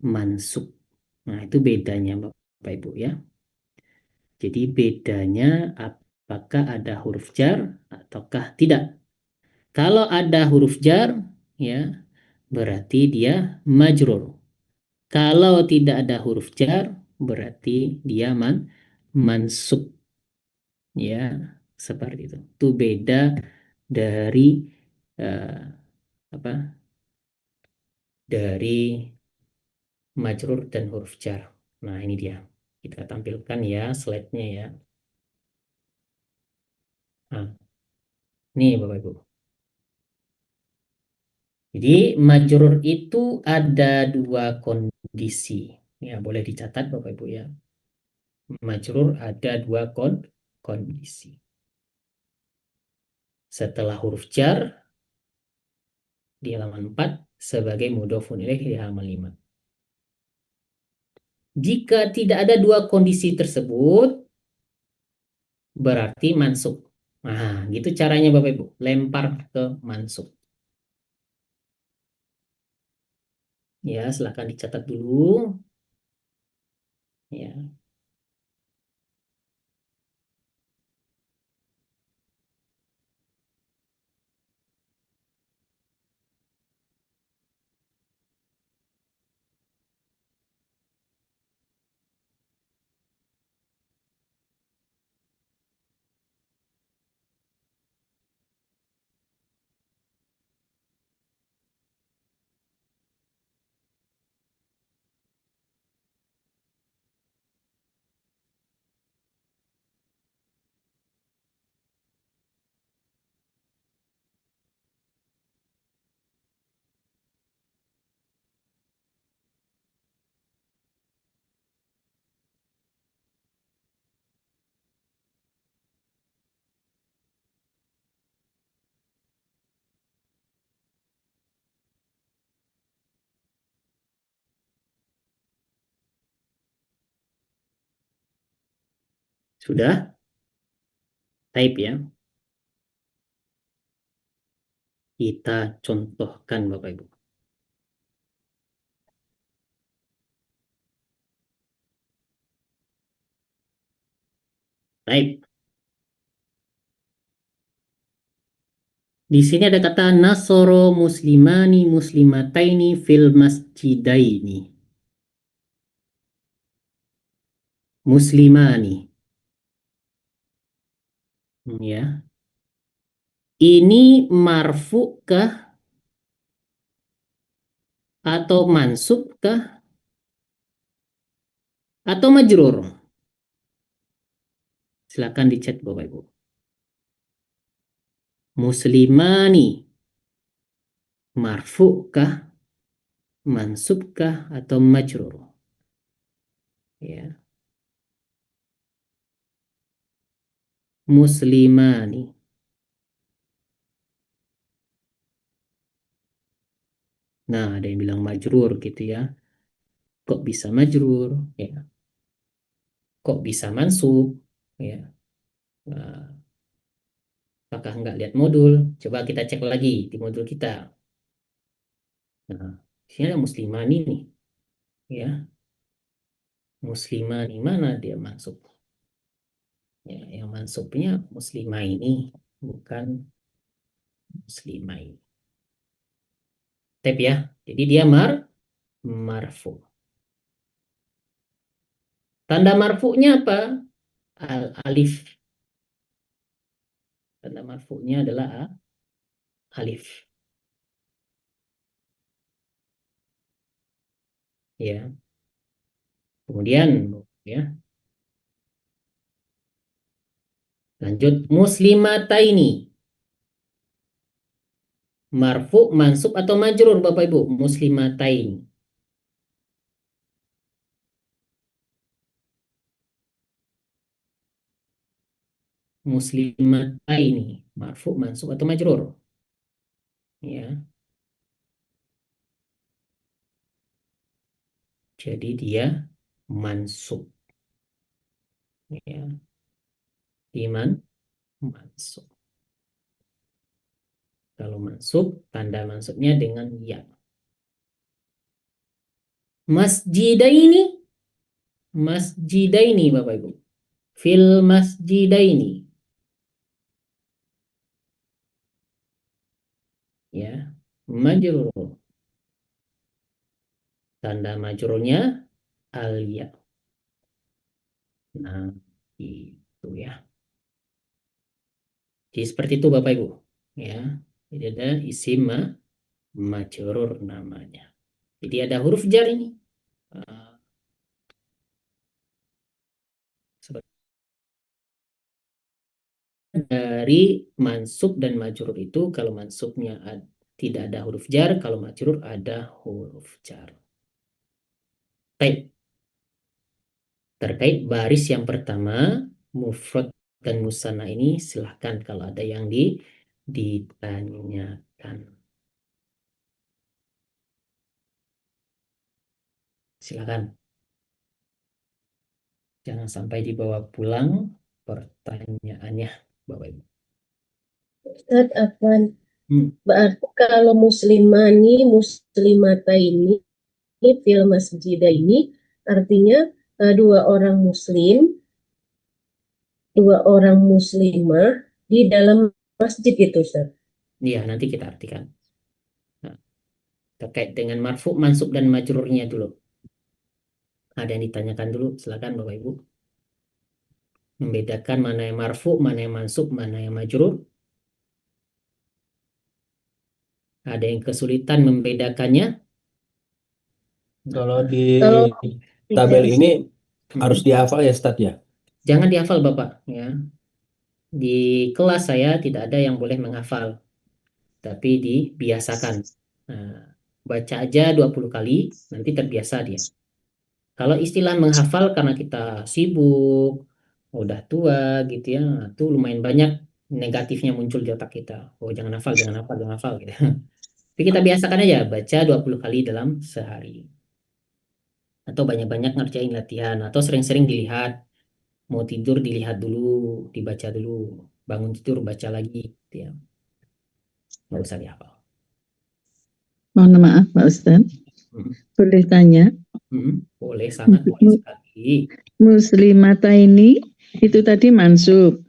A: mansub. Nah, itu bedanya Bapak Ibu ya. Jadi bedanya apakah ada huruf jar ataukah tidak. Kalau ada huruf jar ya, berarti dia majrur. Kalau tidak ada huruf jar, berarti dia mansub. Ya, seperti itu. Itu beda dari apa? Dari majrur dan huruf jar. Nah, ini dia. Kita tampilkan ya slide-nya ya. Nah, nih Bapak Ibu. Jadi majrur itu ada dua kondisi. Ya, boleh dicatat Bapak Ibu ya. Majrur ada dua kondisi. Setelah huruf jar di halaman 4 sebagai mudhofun ilaih di halaman 5. Jika tidak ada dua kondisi tersebut, berarti mansub. Nah, gitu caranya Bapak Ibu. Lempar ke mansub. Ya, silahkan dicatat dulu. Ya. Sudah? Type ya. Kita contohkan Bapak Ibu. Type. Di sini ada kata nasoro muslimani muslimataini fil masjidaini. Muslimani. Ya. Ini marfu kah atau mansub kah atau majrur? Silakan dicek Bapak Ibu. Muslimani marfu kah, mansub kah atau majrur? Ya. Muslimani. Nah, ada yang bilang majrur gitu ya. Kok bisa majrur? Ya. Kok bisa mansub? Ya. Nah, apakah nggak lihat modul? Coba kita cek lagi di modul kita. Nah, di sini ada muslimani nih. Ya, muslimah di mana dia mansub? Ya, yang mansubnya muslimah ini, bukan muslimah ini. Tep ya. Jadi dia marfu. Tanda marfu'nya apa? Alif. Tanda marfu'nya adalah alif. Ya. Kemudian ya. Lanjut, muslimataini. Marfu, mansub atau majrur Bapak Ibu? Muslimatain. Muslimataini. Marfu, mansub atau majrur? Ya. Jadi dia mansub. Ya. Mansub. Kalau mansub, tanda mansubnya dengan ya. Masjidaini. Masjidaini Bapak Ibu. Fil masjidaini. Ya, majrur. Tanda majrurnya al-ya. Nah, itu ya. Jadi seperti itu Bapak Ibu. Ya, jadi ada isim majrur namanya. Jadi ada huruf jar ini. Dari mansub dan majrur itu, kalau mansubnya tidak ada huruf jar, kalau majrur ada huruf jar. Baik. Terkait baris yang pertama, mufrad dan musanna ini silahkan kalau ada yang ditanyakan. Silakan. Jangan sampai dibawa pulang pertanyaannya, Bapak Ibu.
P: Ustaz, akan berarti kalau muslimani, muslimata ini fil masjidah ini artinya dua orang muslim, dua orang muslimah di dalam masjid gitu, Ustaz.
A: Iya, nanti kita artikan. Nah, terkait dengan marfu, mansub dan majrurnya dulu. Ada yang ditanyakan dulu, silakan Bapak Ibu. Membedakan mana yang marfu, mana yang mansub, mana yang majrur. Ada yang kesulitan membedakannya?
T: Kalau di tabel ini harus dihafal ya, Ustaz ya?
A: Jangan dihafal Bapak. Ya. Di kelas saya tidak ada yang boleh menghafal, tapi dibiasakan. Nah, baca aja 20 kali, nanti terbiasa dia. Kalau istilah menghafal karena kita sibuk, udah tua gitu ya, itu lumayan banyak negatifnya muncul di otak kita. Oh, jangan hafal, jangan hafal, jangan hafal gitu. Tapi kita biasakan aja baca 20 kali dalam sehari. Atau banyak-banyak ngerjain latihan, atau sering-sering dilihat. Mau tidur dilihat dulu, dibaca dulu. Bangun tidur baca lagi gitu ya. Nggak usah dihafal.
K: Mohon maaf Pak Ustadz, boleh tanya?
A: Boleh, sangat boleh sekali.
K: Muslimata ini itu tadi mansub.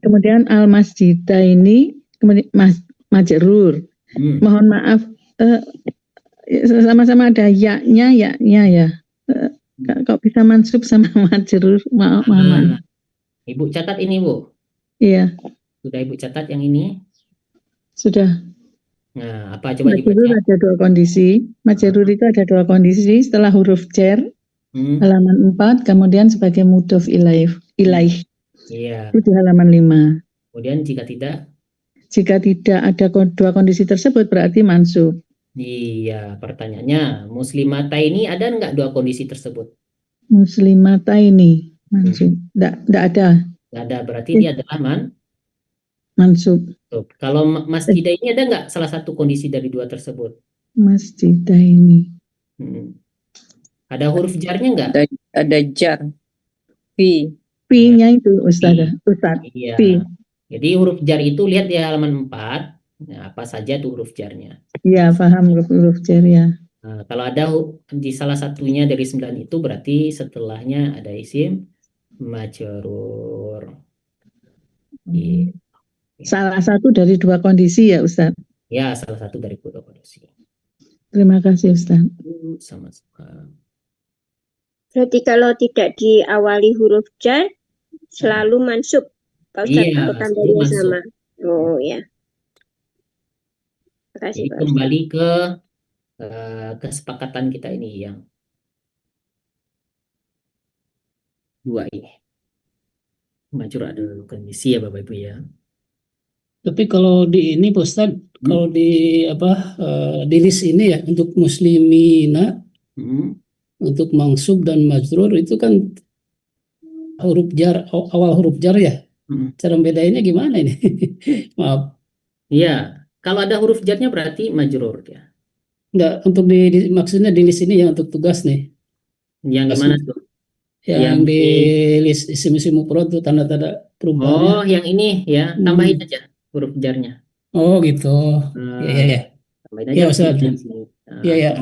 K: Kemudian al masjidah ini kemudian majrur. Mohon maaf, sama-sama ada ya-nya ya. Kok bisa mansub sama majrur? Maaf.
A: Ibu catat ini, Bu.
K: Iya.
A: Sudah Ibu catat yang ini?
K: Sudah.
A: Nah, apa coba dibaca?
K: Majrur ada dua kondisi. Majrur itu ada dua kondisi setelah huruf jar. Halaman 4, kemudian sebagai mudhof ilaih.
A: Iya.
K: Itu di halaman 5.
A: Kemudian jika tidak?
K: Jika tidak ada dua kondisi tersebut berarti mansub.
A: Iya, pertanyaannya muslimata ini ada enggak dua kondisi tersebut?
K: Muslimata ini mansub. Tidak ada.
A: Tidak ada, berarti dia adalah
K: mansub.
A: Kalau masjidah ini ada enggak salah satu kondisi dari dua tersebut?
K: Masjidah ini.
A: Ada huruf jarnya enggak?
F: Ada jar. Fi.
K: Fi-nya itu Ustaz.
A: Iya.
K: Fi.
A: Jadi huruf jar itu lihat di halaman 4. Nah, apa saja tuh huruf jarnya?
K: Iya, paham huruf jar ya.
A: Kalau ada di salah satunya dari 9 itu berarti setelahnya ada isim majrur.
K: Salah satu dari dua kondisi ya Ustaz.
A: Ya, salah satu dari dua kondisi.
K: Terima kasih Ustaz.
A: Sama-sama.
D: Berarti kalau tidak diawali huruf jar selalu mansub, Pak Ustadz,
A: Iya,
D: kalau
A: selalu
D: tandanya
A: mansub.
D: sama. Oh ya. Terima kasih
A: Jadi
D: Pak Ustadz.
A: kembali ke kesepakatan kita ini yang dua ini. Majur ada kondisi ya Bapak Ibu ya.
M: Tapi kalau di ini Pak Ustadz, kalau di di list ini ya untuk muslimina, untuk mansub dan majrur itu kan huruf jar, awal huruf jar ya. Cara bedainnya gimana ini? Maaf.
A: Iya, kalau ada huruf jarnya berarti majrur ya.
M: Enggak, untuk maksudnya di list ini ya untuk tugas nih.
A: Yang gimana tuh?
M: Yang di list isim-isim mufrad tuh tanda-tanda perubahannya.
A: Oh, yang ini ya, tambahin aja huruf jarnya.
M: Oh gitu. Iya.
A: Tambahin aja
M: Iya Ustaz.
A: di sini.
M: Iya.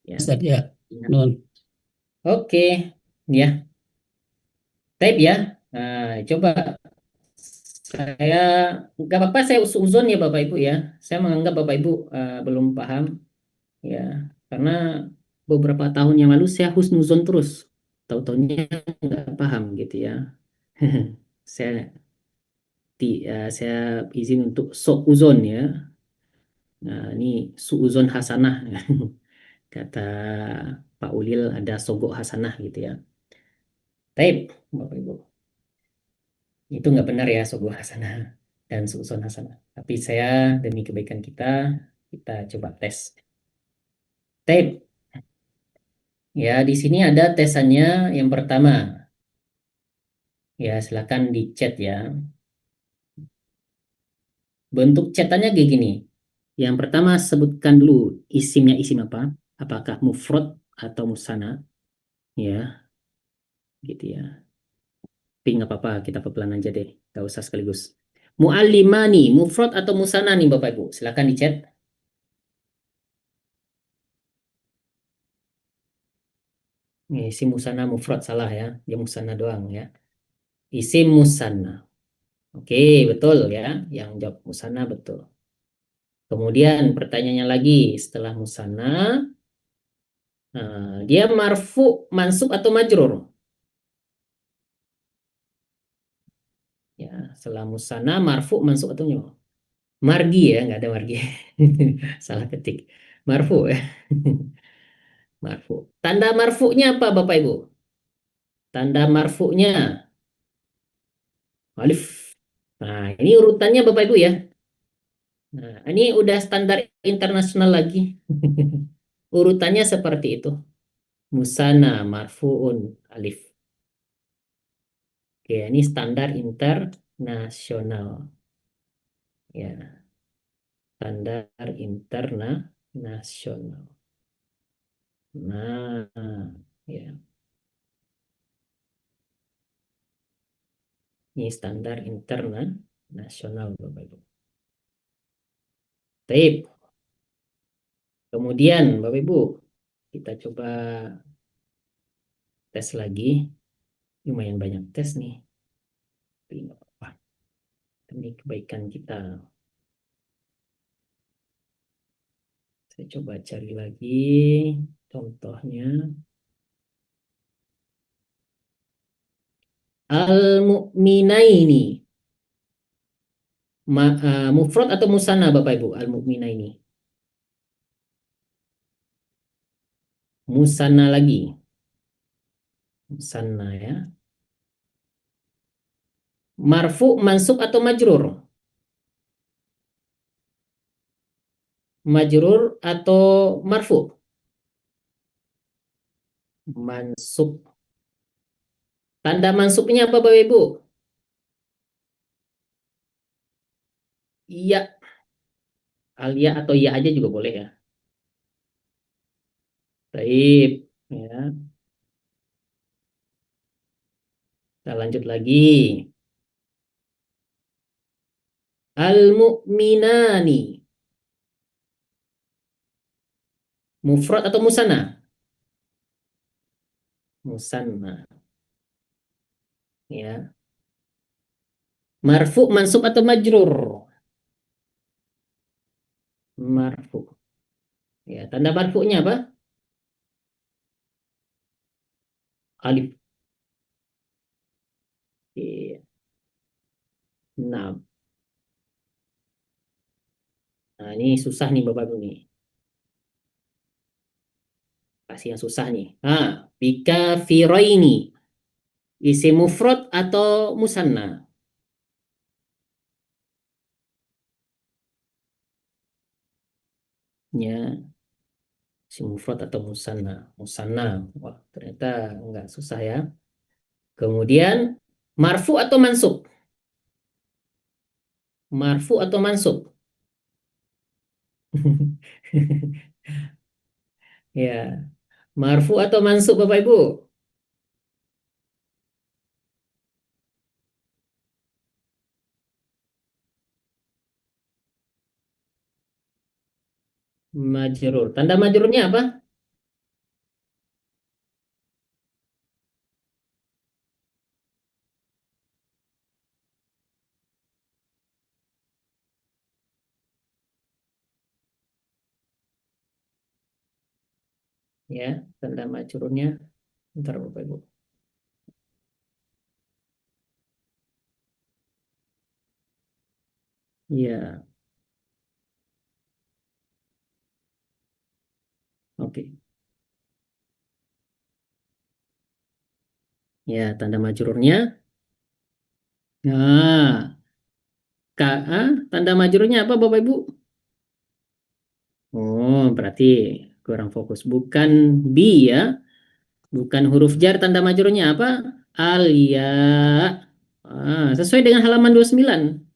A: Ya.
M: Ustaz ya. Nun.
A: Oke, ya. Type ya. Coba saya nggak apa-apa saya uzon ya Bapak Ibu ya. Saya menganggap Bapak Ibu belum paham ya, karena beberapa tahun yang lalu saya husnuzon terus, tahu-taunya nggak paham gitu ya. saya saya izin untuk suuzon ya. Nah, ini suuzon hasanah kata Pak Ulil, ada sogok hasanah gitu ya. Taib Bapak Ibu, itu nggak benar ya sogok hasanah dan suuzon hasanah. Tapi saya demi kebaikan kita coba tes. Taib. Ya, di sini ada tesannya yang pertama. Ya, silakan di-chat ya. Bentuk chatannya kayak gini. Yang pertama sebutkan dulu isimnya isim apa? Apakah mufrad atau musanna? Ya, gitu ya. Tapi nggak apa-apa, kita pelan aja deh. Gak usah sekaligus. Mu'allimani, mufrad atau musanna nih Bapak Ibu? Silakan di-chat. Nih, isim musanna mufrad salah ya. Dia musanna doang ya. Isim musanna. Oke, betul ya. Yang jawab musanna betul. Kemudian pertanyaannya lagi, setelah musanna, dia marfu, mansub atau majrur? Ya, setelah musanna, marfu, mansub atau majrur? Margi ya, nggak ada margi. Salah ketik. Marfu ya. Marfu. Tanda marfu'nya apa Bapak Ibu? Tanda marfu'nya alif. Nah, ini urutannya Bapak Ibu ya. Nah, ini udah standar internasional lagi. Urutannya seperti itu. Musanna, marfu'un, alif. Oke, ini standar internasional. Ya. Standar internasional. Nah, ya. Ini standar internasional, Bapak Ibu. Baik. Kemudian, Bapak Ibu, kita coba tes lagi. Lumayan banyak tes nih. Tapi nggak apa-apa. Demi kebaikan kita. Saya coba cari lagi contohnya. Al-mu'minaini. Mufrad atau musanna Bapak Ibu? Al-mu'minaini. Musanna lagi. Musanna ya. Marfu, mansub atau majrur? Majrur atau marfu? Mansub. Tanda mansubnya apa Bapak Ibu? Iya. Alia atau ya aja juga boleh ya. Baik. Ya. Kita lanjut lagi. Al-mu'minani. Mufrad atau musanna? Musanna. Ya. Marfu, mansub atau majrur? Marfu. Ya, tanda marfu'nya apa? Alif. Iya. Nah, ini susah nih Bapak Ibu nih. Kasih yang susah nih. Bika firoini. Isim mufrad atau musanna? Ya, isim mufrad atau musanna? Musanna. Wah, ternyata enggak susah ya. Kemudian marfu atau mansub? Marfu atau mansub? Ya, marfu atau mansub Bapak Ibu? Majrur. Tanda majrurnya apa? Ya, tanda majrurnya. Bentar Bapak Ibu. Ya, oke. Ya, tanda majrurnya. Nah, tanda majrurnya apa Bapak Ibu? Oh, berarti kurang fokus. Bukan bi ya. Bukan huruf jar, tanda majrurnya apa? Alia. Sesuai dengan halaman 29.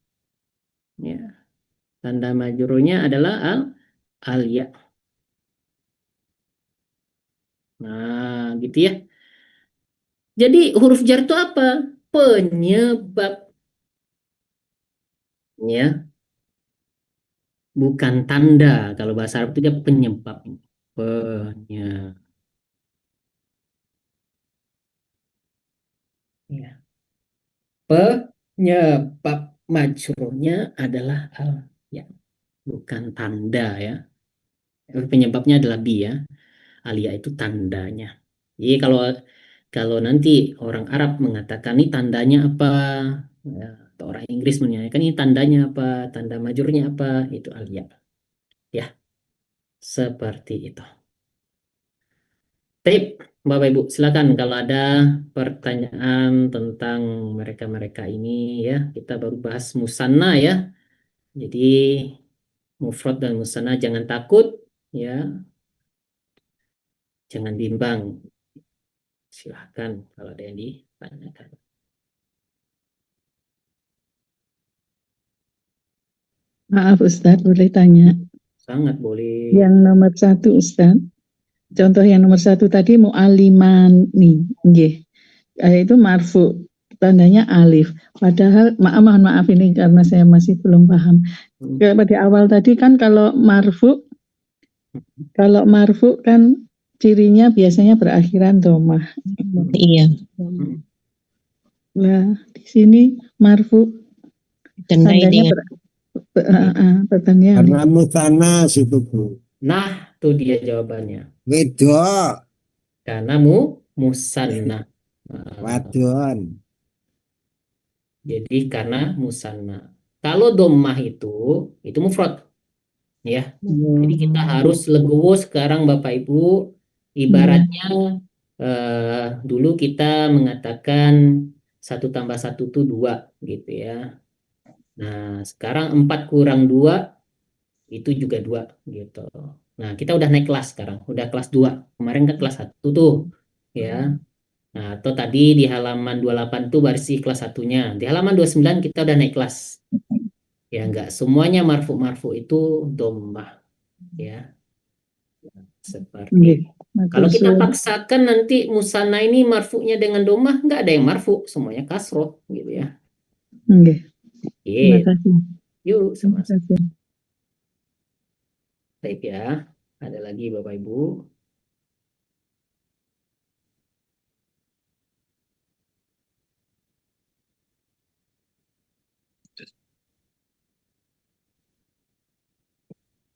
A: Ya, tanda majrurnya adalah alia. Nah, gitu ya. Jadi huruf jar itu apa? Penyebab. Ya, bukan tanda. Kalau bahasa Arab itu dia penyebab. Penyebab. Ya. Penyebab majrurnya adalah al, ya, bukan tanda ya. Penyebabnya adalah bi ya. Alia itu tandanya. Jadi kalau nanti orang Arab mengatakan ini tandanya apa, ya, atau orang Inggris menanyakan ini tandanya apa, tanda majrurnya apa, itu alia. Ya, seperti itu. Tip, Bapak Ibu, silakan kalau ada pertanyaan tentang mereka-mereka ini ya. Kita baru bahas musanna ya. Jadi mufrad dan musanna jangan takut ya. Jangan bimbang. Silahkan kalau ada yang ditanyakan.
K: Maaf Ustadz, boleh tanya?
A: Sangat boleh.
K: Yang nomor 1 Ustadz. Contoh yang nomor 1 tadi mu'alimani, nggih. Itu marfu, tandanya alif. Padahal mohon maaf ini karena saya masih belum paham. Pada awal tadi kan kalau marfu kan cirinya biasanya berakhiran domah.
U: Iya.
K: Nah, di sini marfu tandanya pertanyaan.
V: Karena mutana situ Bu.
A: Nah, itu dia jawabannya.
V: Wedok.
A: Karena musanna.
V: Wadon.
A: Jadi karena musanna. Kalau dhammah itu mufrad. Ya. Jadi kita harus legowo sekarang Bapak Ibu. Ibaratnya dulu kita mengatakan 1 tambah 1 itu 2 gitu ya. Nah, sekarang 4 kurang 2 itu juga 2 gitu. Nah, kita udah naik kelas sekarang, udah kelas 2. Kemarin kan kelas 1 tuh ya. Nah, atau tadi di halaman 28 tuh baris kelas 1-nya. Di halaman 29 kita udah naik kelas. Ya, enggak semuanya marfu itu dhammah ya. Seperti kalau kita paksakan nanti musanna ini marfu'nya dengan dhammah, enggak ada yang marfu, semuanya kasroh gitu ya.
K: Nggih.
A: Terima kasih. Yuk, sama-sama. Baik ya. Ada lagi Bapak Ibu?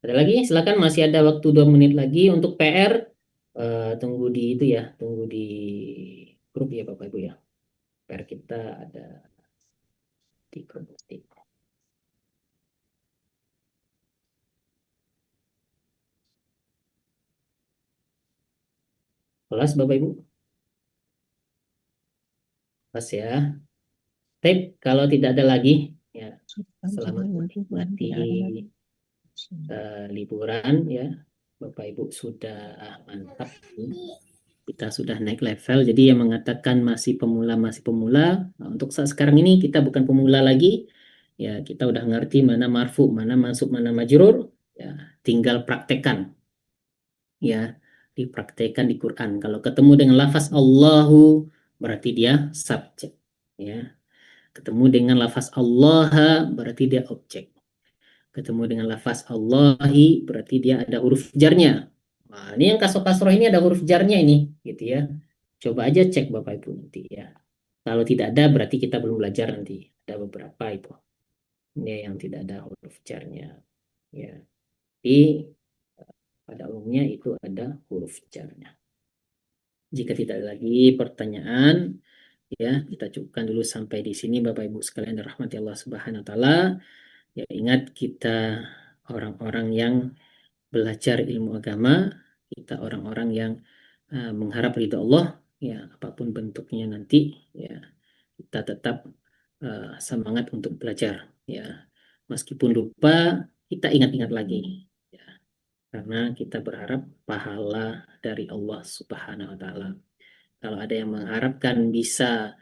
A: Ada lagi? Silakan, masih ada waktu 2 menit lagi untuk PR. Tunggu di itu ya, tunggu di grup ya Bapak Ibu ya. PR kita ada di grup. Kelas Bapak Ibu? Kelas ya. Tip, kalau tidak ada lagi, ya selamat menikmati liburan ya. Bapak Ibu sudah mantap. Kita sudah naik level, jadi yang mengatakan masih pemula. Nah, untuk saat sekarang ini kita bukan pemula lagi. Ya, kita udah ngerti mana marfu, mana mansub, mana majrur. Ya, tinggal praktekkan. Ya, dipraktekkan di Quran. Kalau ketemu dengan lafaz Allahu, berarti dia subjek. Ya, ketemu dengan lafaz Allah, berarti dia objek. Ketemu dengan lafaz Allahi, berarti dia ada huruf jarnya. Nah, ini yang kasroh ini ada huruf jarnya ini, gitu ya. Coba aja cek Bapak Ibu nanti ya. Kalau tidak ada, berarti kita belum belajar nanti. Ada beberapa itu. Ini yang tidak ada huruf jarnya. Ya. Tapi pada umumnya itu ada huruf jarnya. Jika tidak ada lagi pertanyaan, ya kita cukupkan dulu sampai di sini Bapak Ibu sekalian dirahmati Allah Subhanahu wa taala. Ya, ingat kita orang-orang yang belajar ilmu agama, kita orang-orang yang mengharap ridho Allah, ya apapun bentuknya nanti, ya kita tetap semangat untuk belajar, ya meskipun lupa kita ingat-ingat lagi, ya karena kita berharap pahala dari Allah Subhanahu Wa Taala. Kalau ada yang mengharapkan bisa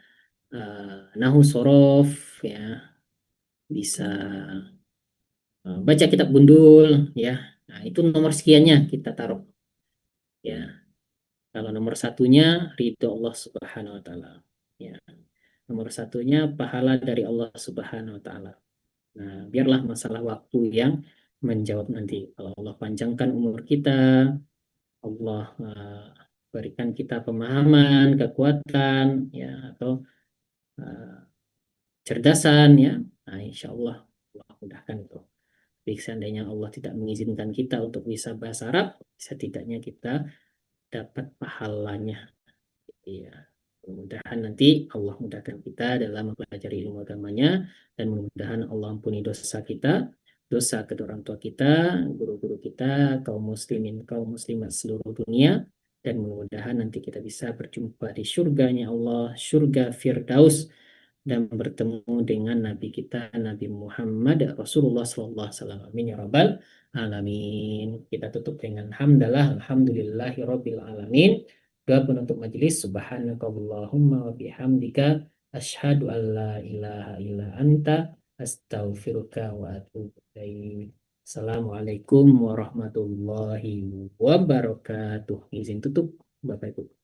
A: nahu sorof, ya bisa baca kitab gundul, ya. Nah, itu nomor sekiannya kita taruh. Ya. Kalau nomor satunya ridho Allah Subhanahu wa taala. Ya. Nomor satunya pahala dari Allah Subhanahu wa taala. Nah, biarlah masalah waktu yang menjawab nanti. Kalau Allah panjangkan umur kita, Allah berikan kita pemahaman, kekuatan, ya atau cerdasan, ya. Nah, insya Allah mudahkan itu. Tapi seandainya Allah tidak mengizinkan kita untuk bisa bahasa Arab, setidaknya kita dapat pahalanya. Iya. Mudah-mudahan nanti Allah mudahkan kita dalam mempelajari ilmu agamanya, dan mudah-mudahan Allah ampuni dosa kita, dosa kedua orang tua kita, guru-guru kita, kaum muslimin, kaum muslimat seluruh dunia, dan mudah-mudahan nanti kita bisa berjumpa di surganya Allah, surga Firdaus, dan bertemu dengan Nabi kita, Nabi Muhammad Rasulullah Sallallahu Alaihi Wasallam. Amin ya Rabbal Alamin. Kita tutup dengan hamdalah, alhamdulillahirabbil alamin. Doa penutup majelis, subhanakallahumma wa bihamdika asyhadu an la ilaha illa anta astaghfiruka wa atubu ilaik. Assalamualaikum warahmatullahi wabarakatuh. Izin tutup Bapak Ibu.